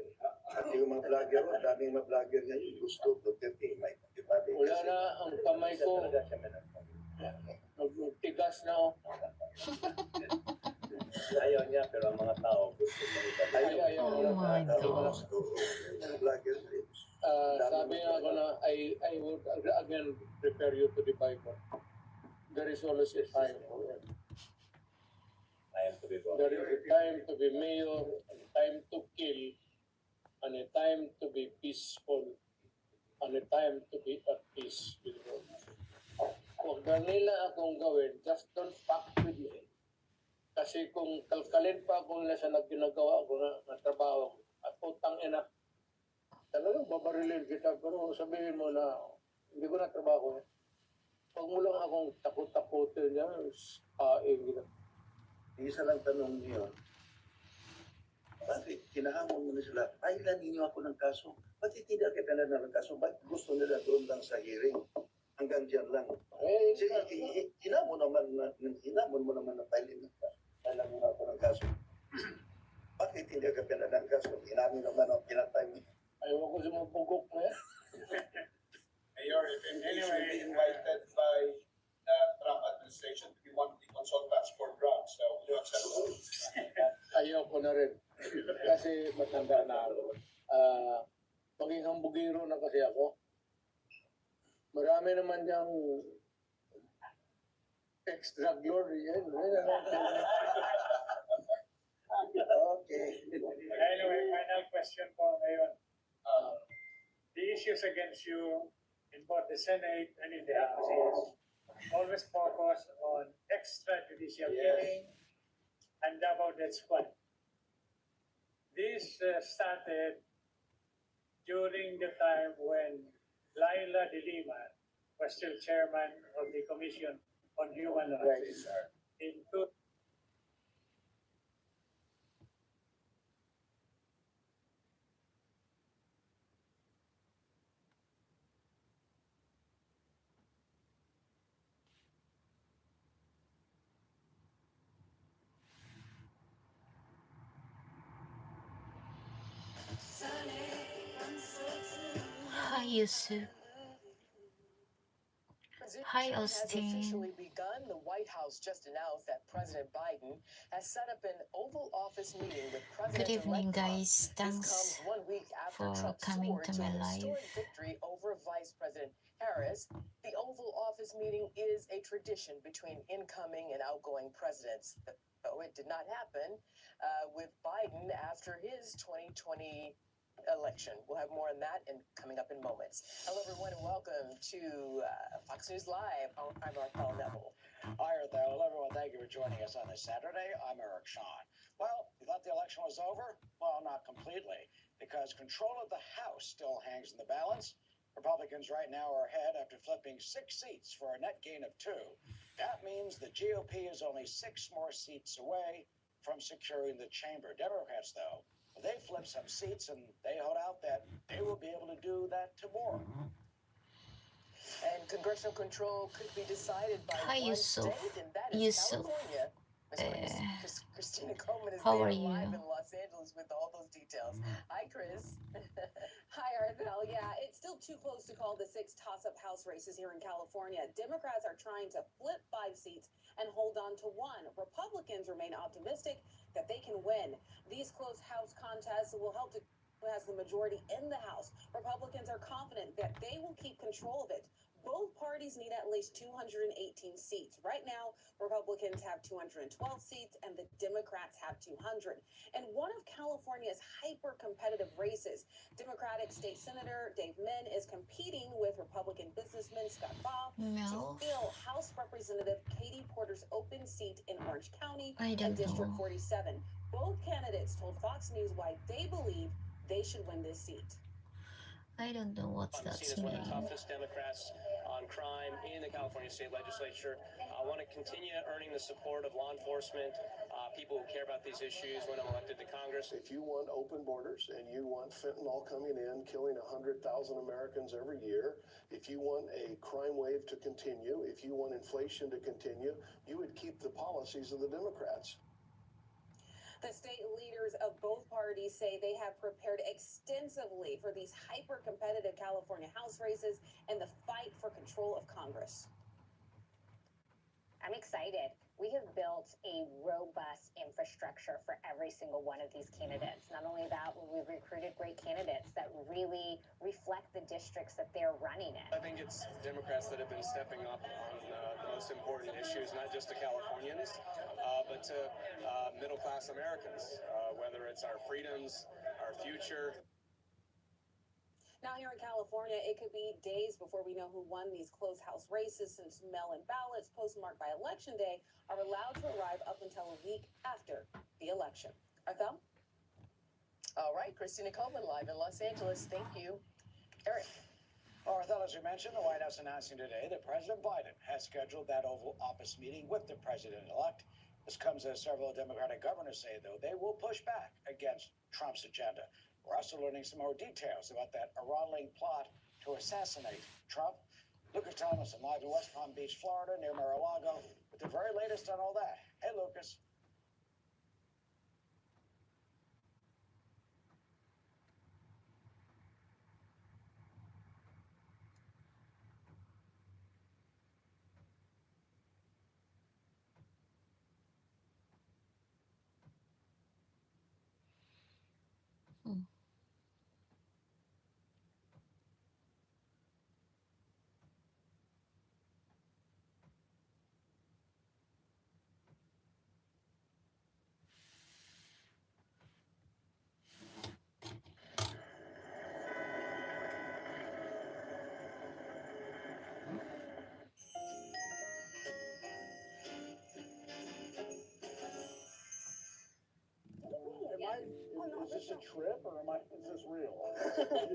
At yung mga vlogger, daming mga vlogger ngayon, gusto Duterte, may katibali. wala na ang kamay ko. Nagtigas na ako. Ayaw niya, pero ang mga tao gusto Ayaw. Oh my God. Mga vlogger ngayon. Sabi nga ako na, I would again refer you to the Bible. There is always a time for it. There is a time to be mayor, a time to kill, and a time to be peaceful, and a time to be at peace with God. Huwag na nila akong gawin, just don't fuck with me. Kasi kung kalkalin pa ako nila sa ginagawa ko na trabaho, at putang ina, talagang babarilin kita, pero sabihin mo na hindi ko na trabaho. Huwag mo lang akong takot-takotin niya. Gina. Isa lang tanong niyo, bakit kinahamon mo na sila? Pailan ninyo ako ng kaso. Bakit hindi kita na ng kaso? Bakit gusto nila doon lang sa hearing? Hanggang dyan lang. Hinamon mo naman na pailin na. Pailan mo na ako ng kaso. Bakit hindi ka pinadang kaso? Hinamon naman ang pinatay mo. Ayaw ko sumupugok na yan. Mayor, if you should be invited by the Trump administration to be one of the consultants for drugs, so will you accept that? Ayaw ko na rin. Kasi matanda na ako. Maging hambugiro na kasi ako. Marami naman diyang ex-drug lord yan. Okay. Anyway, final question po ngayon. The issues against you in both the Senate and in the House is always focus on extrajudicial killing and double death squad. This started during the time when Laila de Lima was still chairman of the Commission on Human Rights. In Hi, Yusuf. Hi, Has Austin. officially begun. The White House just announced that President Biden has set up an Oval Office meeting with President Good evening, guys. This Thanks comes 1 week after for Trump coming soared to to my a live. historic victory over Vice President Harris. The Oval Office meeting is a tradition between incoming and outgoing presidents, though it did not happen with Biden after his 2020 election. We'll have more on that and coming up in moments. Hello, everyone, and welcome to Fox News Live. I'm Paul Neville. Hi, Hello, everyone. Thank you for joining us on this Saturday. I'm Eric Shawn. Well, you thought the election was over? Well, not completely, because control of the House still hangs in the balance. Republicans right now are ahead after flipping 6 seats for a net gain of 2. That means the GOP is only 6 more seats away from securing the chamber. Democrats, though, they flip some seats and they hold out that they will be able to do that tomorrow. And congressional control could be decided by Hi, one Yusuf. state, and that is Yusuf. California. Christina Coleman is How there are you? live in Los Angeles with all those details. Hi, Chris. Hi, Arthel. Yeah, it's still too close to call the 6 toss-up House races here in California. Democrats are trying to flip 5 seats and hold on to 1. Republicans remain optimistic that they can win. These close House contests will help to who has the majority in the House. Republicans are confident that they will keep control of it. Both parties need at least 218 seats. Right now, Republicans have 212 seats and the Democrats have 200. And one of California's hyper-competitive races, Democratic State Senator Dave Min is competing with Republican businessman Scott Baugh to fill House Representative Katie Porter's open seat in Orange County and District 47. Both candidates told Fox News why they believe they should win this seat. I don't know what's that Seen as one of the mean. toughest Democrats on crime in the California State Legislature. I want to continue earning the support of law enforcement, people who care about these issues when I'm elected to Congress. If you want open borders and you want fentanyl coming in, killing 100,000 Americans every year, if you want a crime wave to continue, if you want inflation to continue, you would keep the policies of the Democrats. The state leaders of both parties say they have prepared extensively for these hyper-competitive California House races and the fight for control of Congress. I'm excited. We have built a robust infrastructure for every single one of these candidates. Not only that, we've recruited great candidates that really reflect the districts that they're running in. I think it's Democrats that have been stepping up on the most important issues, not just to Californians, but to middle-class Americans, whether it's our freedoms, our future. Now here in California, it could be days before we know who won these close House races, since mail-in ballots postmarked by Election Day are allowed to arrive up until a week after the election. Arthel? All right, Christina Coleman live in Los Angeles. Thank you. Eric. Arthel, as you mentioned, the White House announcing today that President Biden has scheduled that Oval Office meeting with the president-elect. This comes as several Democratic governors say, though, they will push back against Trump's agenda. We're also learning some more details about that Iran-linked plot to assassinate Trump. Lucas Thomason, live in West Palm Beach, Florida, near Mar-a-Lago, with the very latest on all that. Hey, Lucas. Is this a trip or is this real?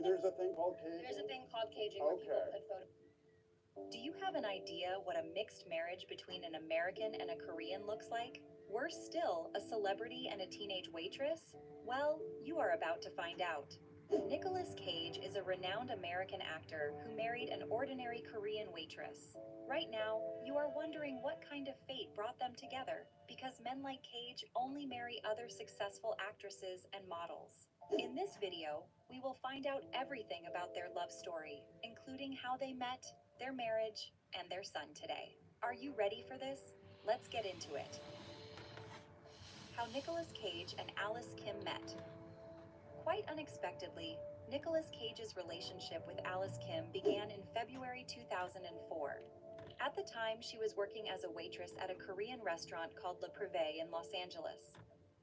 There's a thing called caging? There's a thing called caging where people Okay. put photos. Do you have an idea what a mixed marriage between an American and a Korean looks like? Worse still, a celebrity and a teenage waitress? Well, you are about to find out. Nicolas Cage is a renowned American actor who married an ordinary Korean waitress. Right now, you are wondering what kind of fate brought them together, because men like Cage only marry other successful actresses and models. In this video, we will find out everything about their love story, including how they met, their marriage, and their son today. Are you ready for this? Let's get into it. How Nicolas Cage and Alice Kim met. Quite unexpectedly, Nicolas Cage's relationship with Alice Kim began in February 2004. At the time, she was working as a waitress at a Korean restaurant called Le Privé in Los Angeles.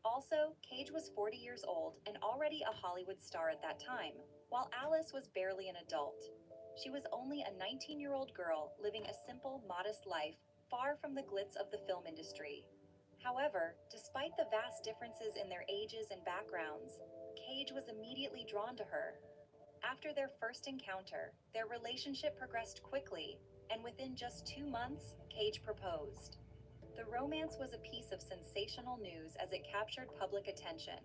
Also, Cage was 40 years old and already a Hollywood star at that time, while Alice was barely an adult. She was only a 19-year-old girl living a simple, modest life, far from the glitz of the film industry. However, despite the vast differences in their ages and backgrounds, Cage was immediately drawn to her. After their first encounter, their relationship progressed quickly, and within just 2 months, Cage proposed. The romance was a piece of sensational news as it captured public attention.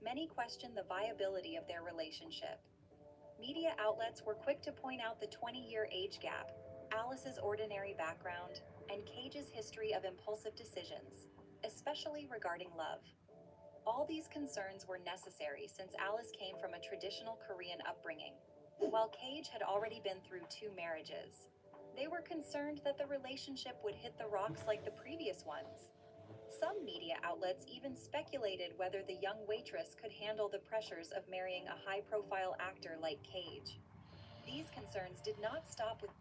Many questioned the viability of their relationship. Media outlets were quick to point out the 20-year age gap, Alice's ordinary background, and Cage's history of impulsive decisions, especially regarding love. All these concerns were necessary since Alice came from a traditional Korean upbringing, while Cage had already been through 2 marriages. They were concerned that the relationship would hit the rocks like the previous ones. Some media outlets even speculated whether the young waitress could handle the pressures of marrying a high-profile actor like Cage. These concerns did not stop with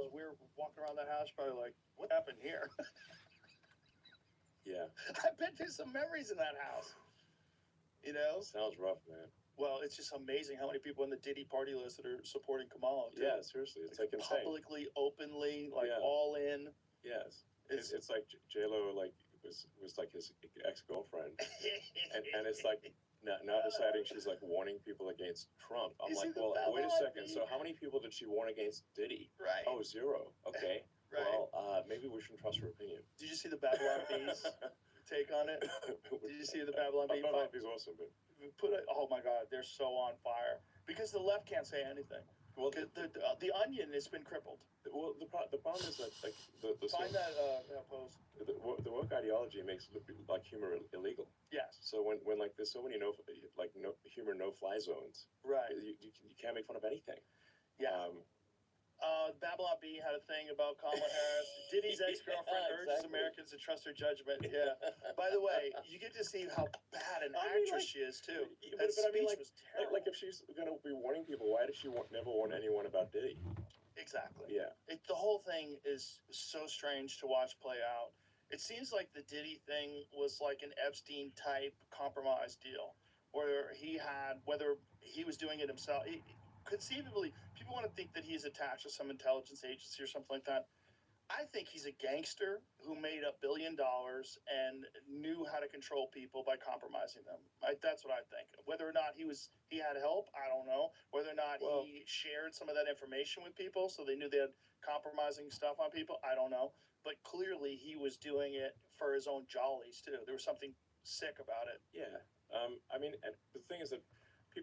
as we were walking around that house, probably like, what happened here? Yeah. I bet there's some memories in that house. You know? Sounds rough, man. Well, it's just amazing how many people in the Diddy party list that are supporting Kamala. Too. Yeah, seriously, it's like insane. Publicly, openly, like Yeah. all in. Yes, it's like J-Lo like was like his ex-girlfriend, and it's like now deciding she's like warning people against Trump. I'm like, well, wait a second. So how many people did she warn against Diddy? Right. Oh, 0. Okay. Right. Well, maybe we shouldn't trust her opinion. Did you see the Babylon Bees take on it? Did you see the Babylon Bee? Babylon Bees awesome, but Oh my God, they're so on fire because the left can't say anything. Well, the Onion has been crippled. Well, the problem is that like the Find that post. The woke ideology makes like humor illegal. Yes. So when like there's so many humor no-fly zones, right? You can't make fun of anything. Yeah. Babylon Bee had a thing about Kamala Harris. Diddy's ex-girlfriend urges Americans to trust her judgment. Yeah. By the way, you get to see how bad an actress she is too. That speech was terrible. Like if she's gonna be warning people, why does she never warn anyone about Diddy? Exactly. Yeah. The whole thing is so strange to watch play out. It seems like the Diddy thing was like an Epstein type compromise deal, where he had, whether he was doing it himself. Conceivably, people want to think that he's attached to some intelligence agency or something like that. I think he's a gangster who made $1 billion and knew how to control people by compromising them. That's what I think. Whether or not he had help, I don't know. Whether or not he shared some of that information with people so they knew they had compromising stuff on people, I don't know. But clearly he was doing it for his own jollies too. There was something sick about it. Yeah. I mean, and the thing is that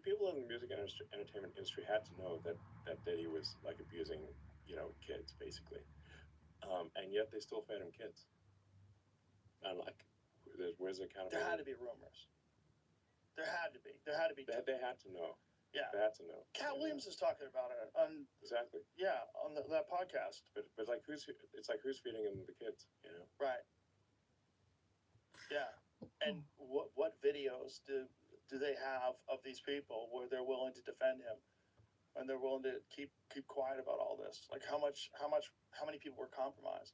people in the music and entertainment industry had to know that Diddy was like abusing, kids basically, and yet they still fed him kids. And like, where's the accountability? There had to be rumors. There had to be. They had to know. Yeah. They had to know. Cat Williams is talking about it on. Exactly. Yeah, on that podcast. But like who's feeding him the kids? Right. Yeah. And what videos do they have of these people where they're willing to defend him and they're willing to keep quiet about all this? Like how many people were compromised?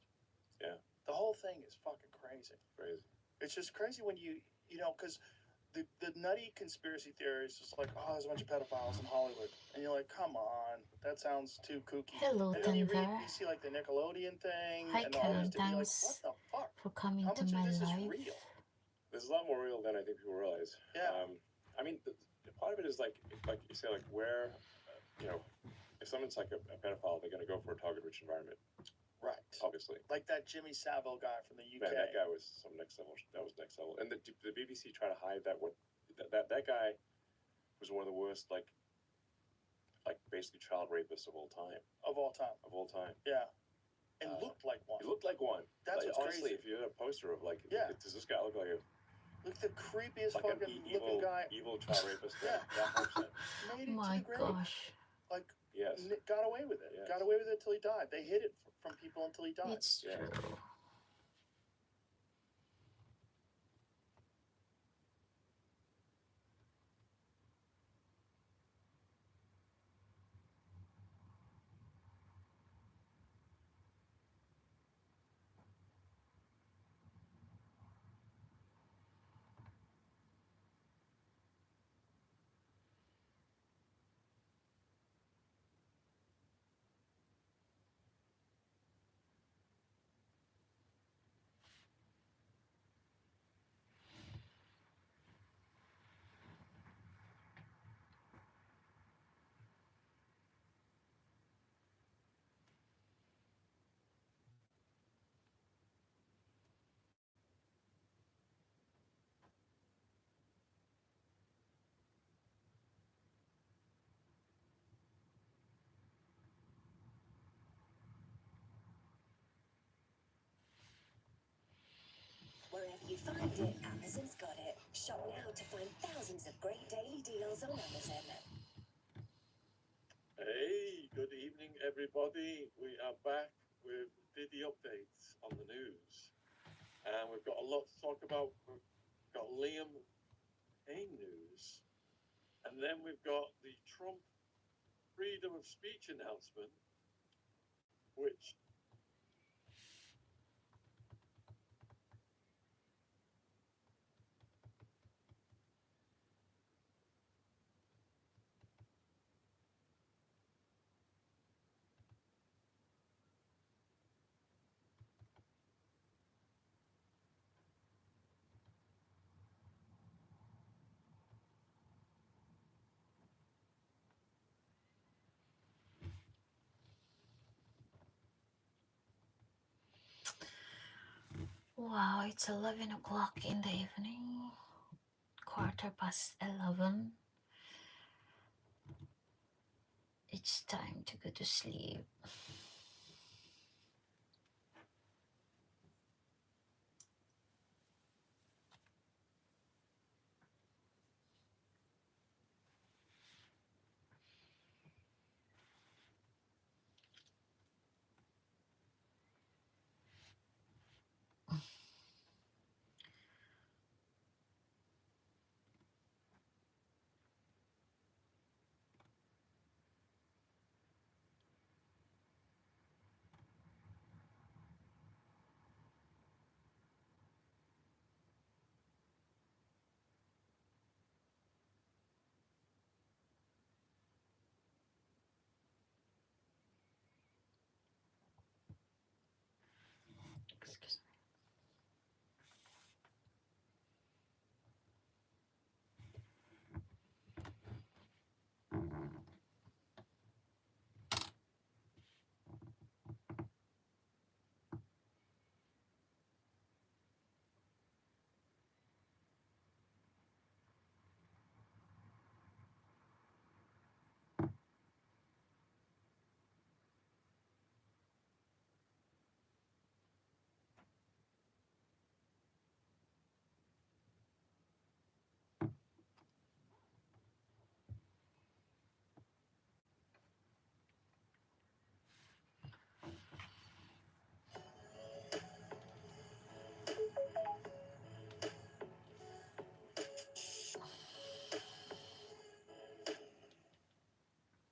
Yeah. The whole thing is fucking crazy. Crazy. It's just crazy when because the nutty conspiracy theories is like, oh, there's a bunch of pedophiles in Hollywood, and you're like, come on, that sounds too kooky. Hello, and then you Thunder. see like the Nickelodeon thing. Hi, and all Karen. this, and you're like, Thanks what the fuck? for coming How to much my of this live. is real? There's a lot more real than I think people realize. Yeah. I mean, the part of it is like you say, like where, if someone's like a pedophile, they're going to go for a target-rich environment. Right. Obviously. Like that Jimmy Savile guy from the UK. Man, that guy was some next level. That was next level. And the BBC tried to hide that guy was one of the worst, like basically child rapists of all time. Of all time. Of all time. Yeah. And looked like one. He looked like one. That's like, what's honestly, crazy. if you had a poster of like, Yeah. Does this guy look like a the creepiest like fucking looking guy. Evil child rapist. Yeah. That 100%. Made it My to the grave. gosh. Like, yes. Got away with it. Yes. Got away with it till he died. They hid it from people until he died. It's true. Wherever you find it, Amazon's got it. Shop now to find thousands of great daily deals on Amazon. Hey, good evening, everybody. We are back with Diddy updates on the news. And we've got a lot to talk about. We've got Liam Payne news. And then we've got the Trump freedom of speech announcement, Which? Wow, it's 11 o'clock in the evening. 11:15. It's time to go to sleep. Excuse me.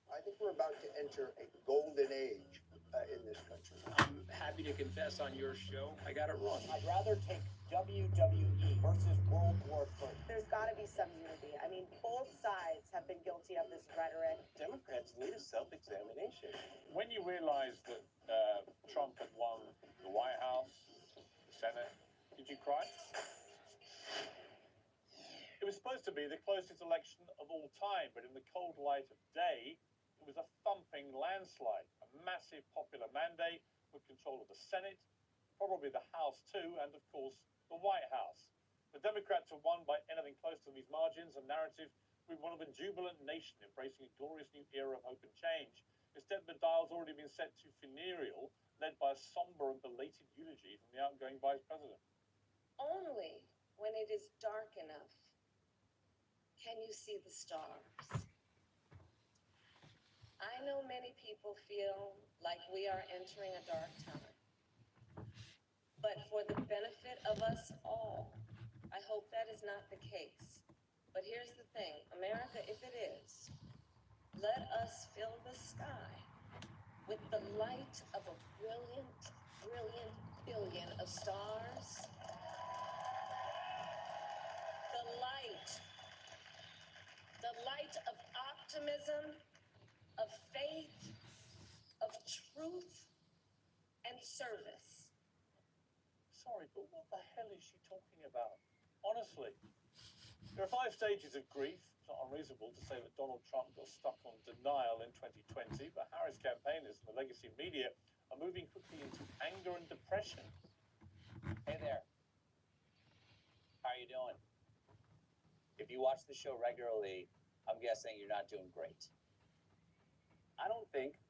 I think we're about to enter a golden age in this country. I'm happy to confess on your show, I got it wrong. I'd rather take WWE versus World War III. There's got to be some unity. I mean, both sides have been guilty of this rhetoric. Democrats need a self-examination. When you realized that Trump had won the White House, the Senate, did you cry? It was supposed to be the closest election of all time, but in the cold light of day, it was a thumping landslide, a massive popular mandate with control of the Senate, probably the House too, and of course, the White House. The Democrats have won by anything close to these margins, a narrative with one of a jubilant nation embracing a glorious new era of hope and change. Instead, the dial's already been set to funereal, led by a somber and belated eulogy from the outgoing vice president. Only when it is dark enough can you see the stars. I know many people feel like we are entering a dark time. But for the benefit of us all, I hope that is not the case. But here's the thing, America, if it is, let us fill the sky with the light of a brilliant, brilliant billion of stars. The light of optimism, of faith, of truth, and service. Sorry, but what the hell is she talking about? Honestly. There are 5 stages of grief. It's not unreasonable to say that Donald Trump got stuck on denial in 2020, but Harris campaigners and the legacy media are moving quickly into anger and depression. Hey there. How are you doing? If you watch the show regularly, I'm guessing you're not doing great. I don't think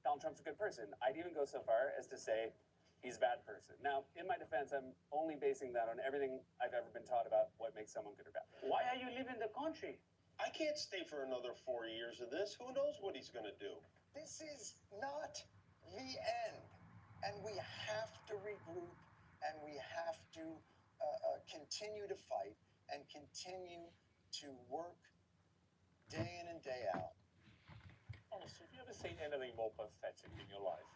Donald Trump's a good person. I'd even go so far as to say he's a bad person. Now, in my defense, I'm only basing that on everything I've ever been taught about what makes someone good or bad. Why are you leaving the country? I can't stay for another 4 years of this. Who knows what he's going to do? This is not the end. And we have to regroup and we have to continue to fight and continue to work day in and day out. Honestly, have you ever seen anything more pathetic in your life?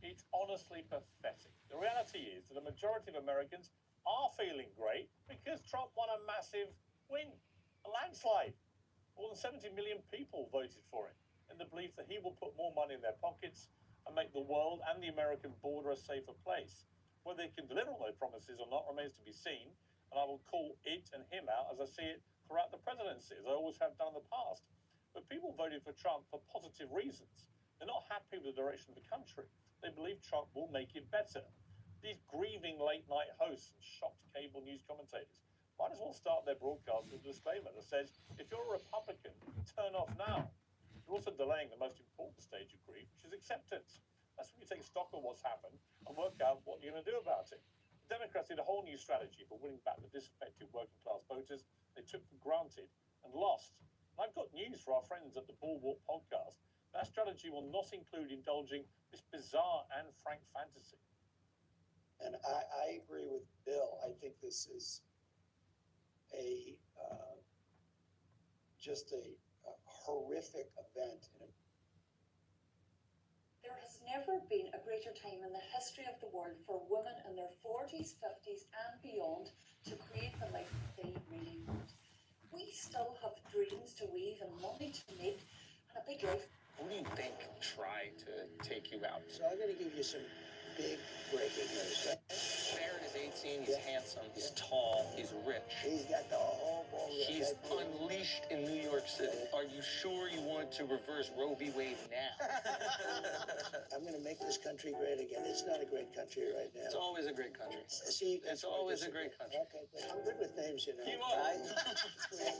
It's honestly pathetic. The reality is that the majority of Americans are feeling great because Trump won a massive win, a landslide. More than 70 million people voted for him in the belief that he will put more money in their pockets and make the world and the American border a safer place. Whether he can deliver on those promises or not remains to be seen, and I will call it and him out as I see it throughout the presidency, as I always have done in the past. But people voted for Trump for positive reasons. They're not happy with the direction of the country. They believe Trump will make it better. These grieving late-night hosts and shocked cable news commentators might as well start their broadcast with a disclaimer that says, if you're a Republican, turn off now. You're also delaying the most important stage of grief, which is acceptance. That's when you take stock of what's happened and work out what you're going to do about it. The Democrats did a whole new strategy for winning back the disaffected working-class voters they took for granted and lost. And I've got news for our friends at the Bulwark podcast. That strategy will not include indulging this bizarre and frank fantasy. And I agree with Bill. I think this is just a horrific event. There has never been a greater time in the history of the world for women in their 40s, 50s and beyond to create the life they really want. We still have dreams to weave and money to make and a big life. Who do you think tried to take you out? So I'm going to give you some big breaking news. Barron is 18, he's handsome, he's tall, he's rich. He's got the whole ball. He's unleashed in New York City. Are you sure you want to reverse Roe v. Wade now? I'm going to make this country great again. It's not a great country right now. It's always a great country. See, it's always a great country. Okay, but I'm good with names, you know. You are.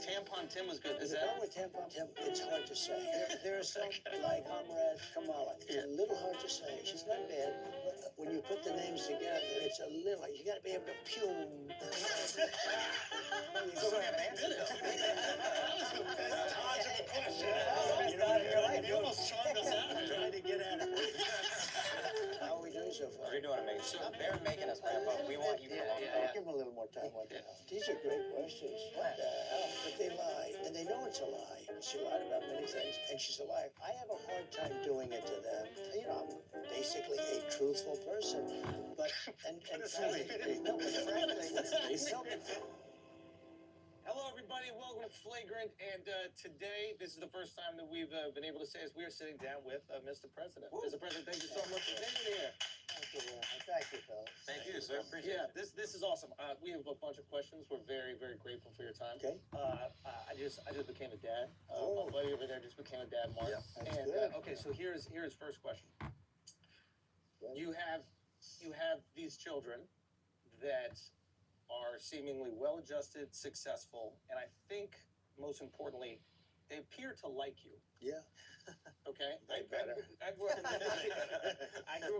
Tampon Tim was good. Is The that? problem with Tampon Tim, it's hard to say. There are some, like Comrade Kamala. It's a little hard to say. She's not bad, but when you put the names together, it's a little, you got to be able to pume. You go ahead and answer it. You know, you're right. You almost charmed us out. I'm trying to get at it. How are we doing so far? We're doing amazing. So they're making us, Grandpa. We want you for Give them a little more time. These are great questions. What the hell? But they lie, and they know it's a lie. She lied about many things, and she's a liar. I have a hard time doing it to them. You know, I'm basically a truthful person, but frankly, no, but frankly, Hello, everybody. Welcome to Flagrant. And today, this is the first time that we've been able to say is we are sitting down with Mr. President. Mr. President, thank you so much for being here. Thank you, fellas. Thank you, sir. Appreciate it. This is awesome. We have a bunch of questions. We're very, very grateful for your time. Okay. I just became a dad. My buddy over there just became a dad, Mark. Yeah, that's And good. okay, so here's first question. You have these children that are seemingly well-adjusted, successful, and I think most importantly, they appear to like you. Yeah. Okay. They better. I grew up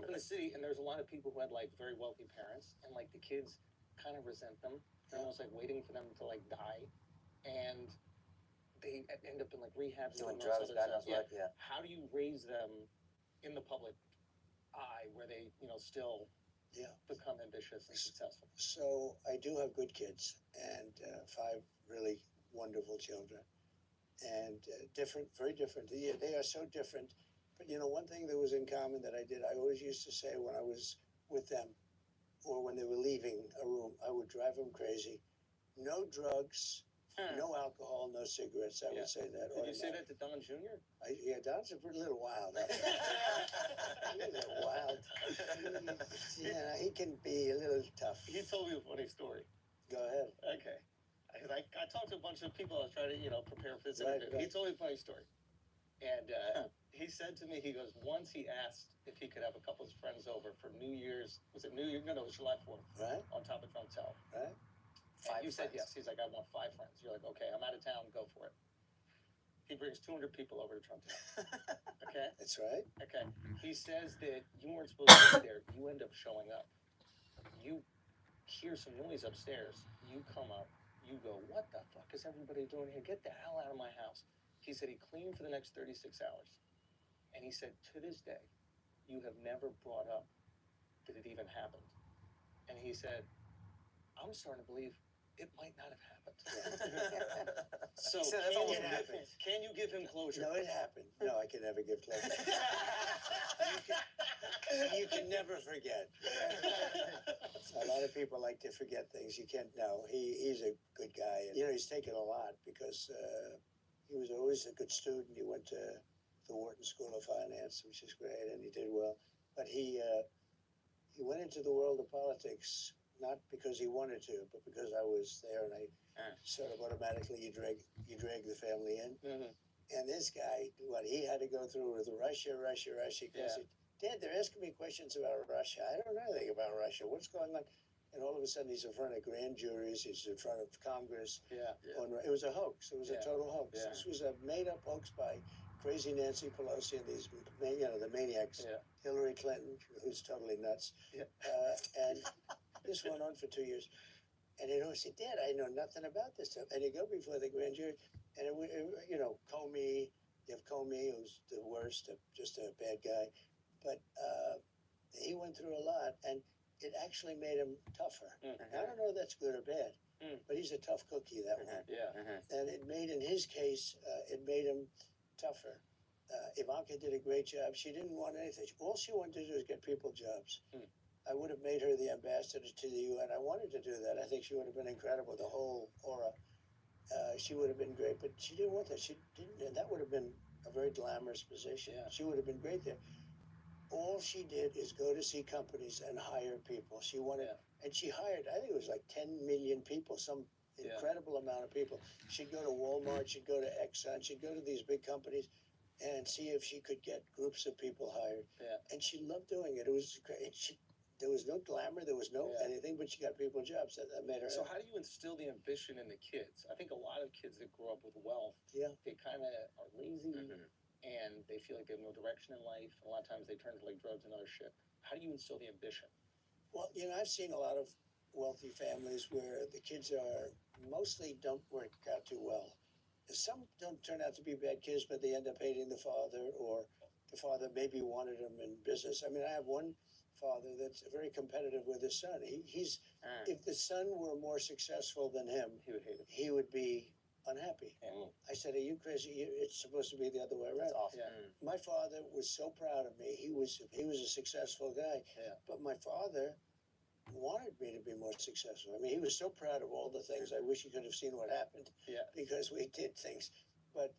in the city, and there's a lot of people who had like very wealthy parents, and like the kids kind of resent them. They're almost like waiting for them to like die, and they end up in like rehab. Doing drugs, God knows what. Yeah. How do you raise them in the public eye where they, still become ambitious and successful? So I do have good kids and 5 really wonderful children, and different, very different. They are so different. But one thing that was in common that I did, I always used to say when I was with them or when they were leaving a room, I would drive them crazy. No drugs, no alcohol, no cigarettes. I would say that. Did you say that to Don Jr.? Yeah, Don's a little wild. A little wild. Yeah, he can be a little tough. He told me a funny story. Go ahead. Okay. I talked to a bunch of people. I was trying to, prepare for this Right, interview. right. He told me a funny story. And he said to me, he goes, once he asked if he could have a couple of his friends over for New Year's. Was it New Year? No, it was July 4th. Right. On top of Trump Tower. Right. And you said yes. He's like, I want 5 friends. You're like, okay, I'm out of town. Go for it. He brings 200 people over to Trump Tower. Okay? That's right. Okay. He says that you weren't supposed to be there. You end up showing up. You hear some noise upstairs. You come up. You go, what the fuck is everybody doing here? Get the hell out of my house. He said he cleaned for the next 36 hours. And he said, to this day, you have never brought up that it even happened. And he said, I'm starting to believe it might not have happened. So So that's can almost you, happened. can you give him closure? No, it happened. No, I can never give closure. You can never forget. A lot of people like to forget things. You can't know. He's a good guy. And, he's taken a lot because he was always a good student. He went to the Wharton School of Finance, which is great, and he did well. But he went into the world of politics not because he wanted to, but because I was there, and I sort of automatically you drag the family in. Mm-hmm. And this guy, what he had to go through with Russia. Because Dad, they're asking me questions about Russia. I don't know anything about Russia. What's going on? And all of a sudden, he's in front of grand juries. He's in front of Congress. It was a hoax. It was a total hoax. Yeah. This was a made-up hoax by crazy Nancy Pelosi and these, the maniacs. Hillary Clinton, who's totally nuts. And this went on for 2 years. And he'd always say, Dad, I know nothing about this stuff. And he'd go before the grand jury, and Comey, you have Comey, who's the worst, just a bad guy. But he went through a lot, and it actually made him tougher. I don't know if that's good or bad, but he's a tough cookie, that one. And it made, in his case, it made him tougher. Ivanka did a great job. She didn't want anything. All she wanted to do was get people jobs. I would have made her the ambassador to the UN. I wanted to do that. I think she would have been incredible, the whole aura. She would have been great, but she didn't want that. She didn't, and that would have been a very glamorous position. She would have been great there. All she did is go to see companies and hire people. She wanted, and she hired, I think it was like 10 million people, some incredible amount of people. She'd go to Walmart, she'd go to Exxon, she'd go to these big companies and see if she could get groups of people hired. And she loved doing it. It was great. There was no glamour, there was no anything, but she got people jobs. That made her. So how do you instill the ambition in the kids? I think a lot of kids that grow up with wealth, they kind of are lazy and they feel like they have no direction in life. A lot of times they turn to like drugs and other shit. How do you instill the ambition? Well, I've seen a lot of wealthy families where the kids mostly don't work out too well. Some don't turn out to be bad kids, but they end up hating the father, or the father maybe wanted them in business. I mean, I have one father that's very competitive with his son. If the son were more successful than him, he would hate him. He would be unhappy. I said, "Are you crazy? It's supposed to be the other way around." That's awesome. My father was so proud of me. He was a successful guy, but my father wanted me to be more successful. I mean, he was so proud of all the things. I wish he could have seen what happened. Because we did things, but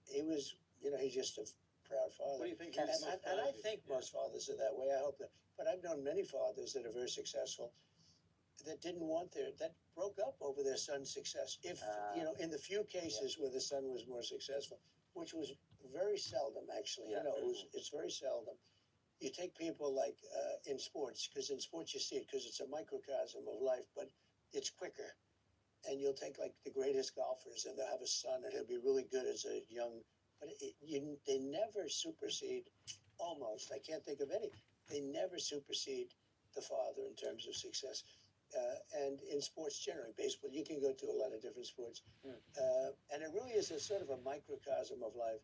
he was, he's just a proud father. What do you think? And I think most fathers are that way. I hope that. But I've known many fathers that are very successful that didn't want that broke up over their son's success. If, in the few cases where the son was more successful, which was very seldom, actually, it's very seldom. You take people like in sports, because in sports you see it, because it's a microcosm of life, but it's quicker. And you'll take like the greatest golfers, and they'll have a son, and he'll be really good as a young, but they never supersede, almost, I can't think of any, they never supersede the father in terms of success. And in sports generally, baseball, you can go to a lot of different sports. And it really is a sort of a microcosm of life.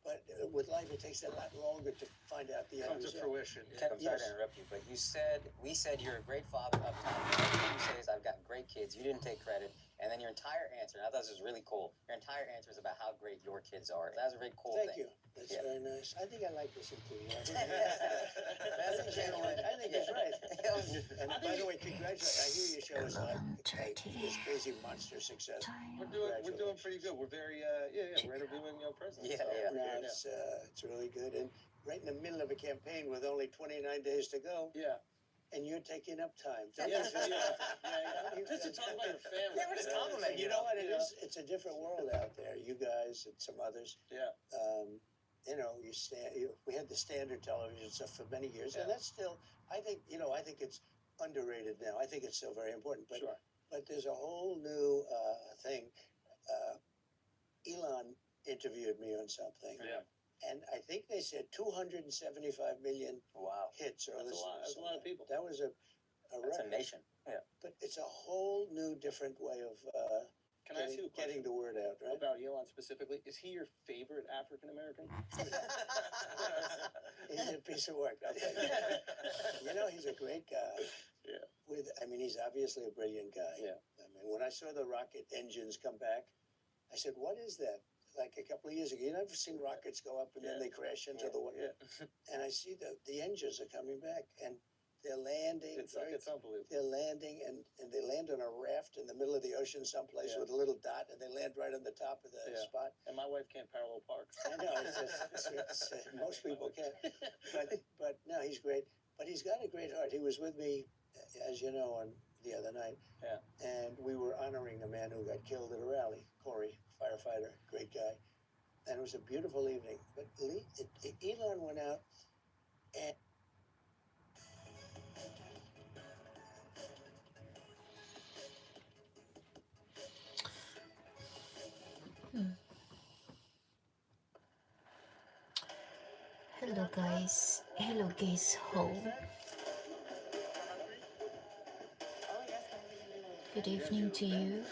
But with life, it takes a lot longer to find out the end result. fruition. I'm sorry to interrupt you, but we said you're a great father up top. Everything you say is, I've got great kids. You didn't take credit. And then your entire answer, and I thought this was really cool, your entire answer is about how great your kids are. That was a very cool Thank thing. you. That's very nice. I think I like this too. That's a gentleman. I think it's right. And by the way, congratulations. I hear your show is like this crazy monster success. We're doing pretty good. We're very we're interviewing presidents. No, it's really good. And right in the middle of a campaign with only 29 days to go. And you're taking up time. Just to talk about your family. Yeah, we're just complimenting you. Know what it is? It's a different world out there. You guys and some others. We had the standard television stuff for many years, and that's still. I think it's underrated now. I think it's still very important. But but there's a whole new thing. Elon interviewed me on something. And I think they said 275 million hits or That's listeners. a lot of people. That was a That's a record. nation. But it's a whole new, different way of Can I ask you a question getting the word out, right? about Elon specifically? Is he your favorite African American? He's a piece of work, I'll tell you. He's a great guy. He's obviously a brilliant guy. I mean, when I saw the rocket engines come back, I said, what is that? Like a couple of years ago, you never seen rockets go up and then they crash into the water. And I see the engines are coming back and they're landing. It's unbelievable. They're landing and they land on a raft in the middle of the ocean someplace with a little dot and they land right on the top of the spot. And my wife can't parallel park. I know, most people can't. But no, he's great. But he's got a great heart. He was with me, as you know, on the other night. Yeah. And we were honoring a man who got killed at a rally, Corey, firefighter, great guy. And it was a beautiful evening. But Elon went out and Hello guys home. Good evening to you.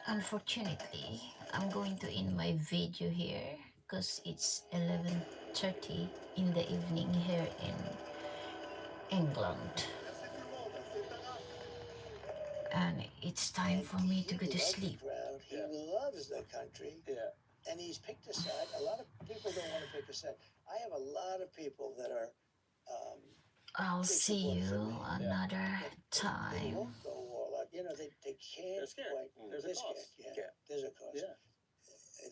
Unfortunately, I'm going to end my video here because it's 11:30 in the evening here in England. And it's time for me to go to sleep. He loves the country. Yeah. And he's picked a side. A lot of people don't want to pick a side. I have a lot of people that are I'll see you another They time. won't go all out. You know, they can't. They're scared. Quite, There's a they're cost. scared, yeah. There's a cost. Yeah.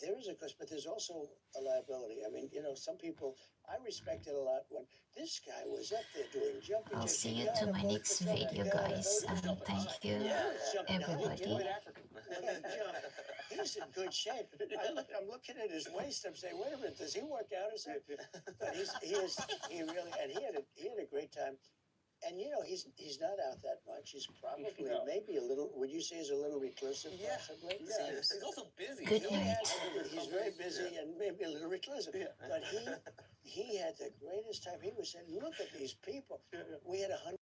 There is a cost, but there's also a liability. I mean, you know, some people, I respected a lot when this guy was up there doing jumping. I'll see you to my next video, guys, and thank you, everybody. He's in good shape. I'm looking at his waist. I'm saying, wait a minute, does he work out or something? But he really, and he had a great time. And you know, he's not out that much. He's probably maybe a little. Would you say he's a little reclusive? Possibly. Yeah. He's also busy. Good night. He's very busy and maybe a little reclusive. But he had the greatest time. He was saying, look at these people. We had 100.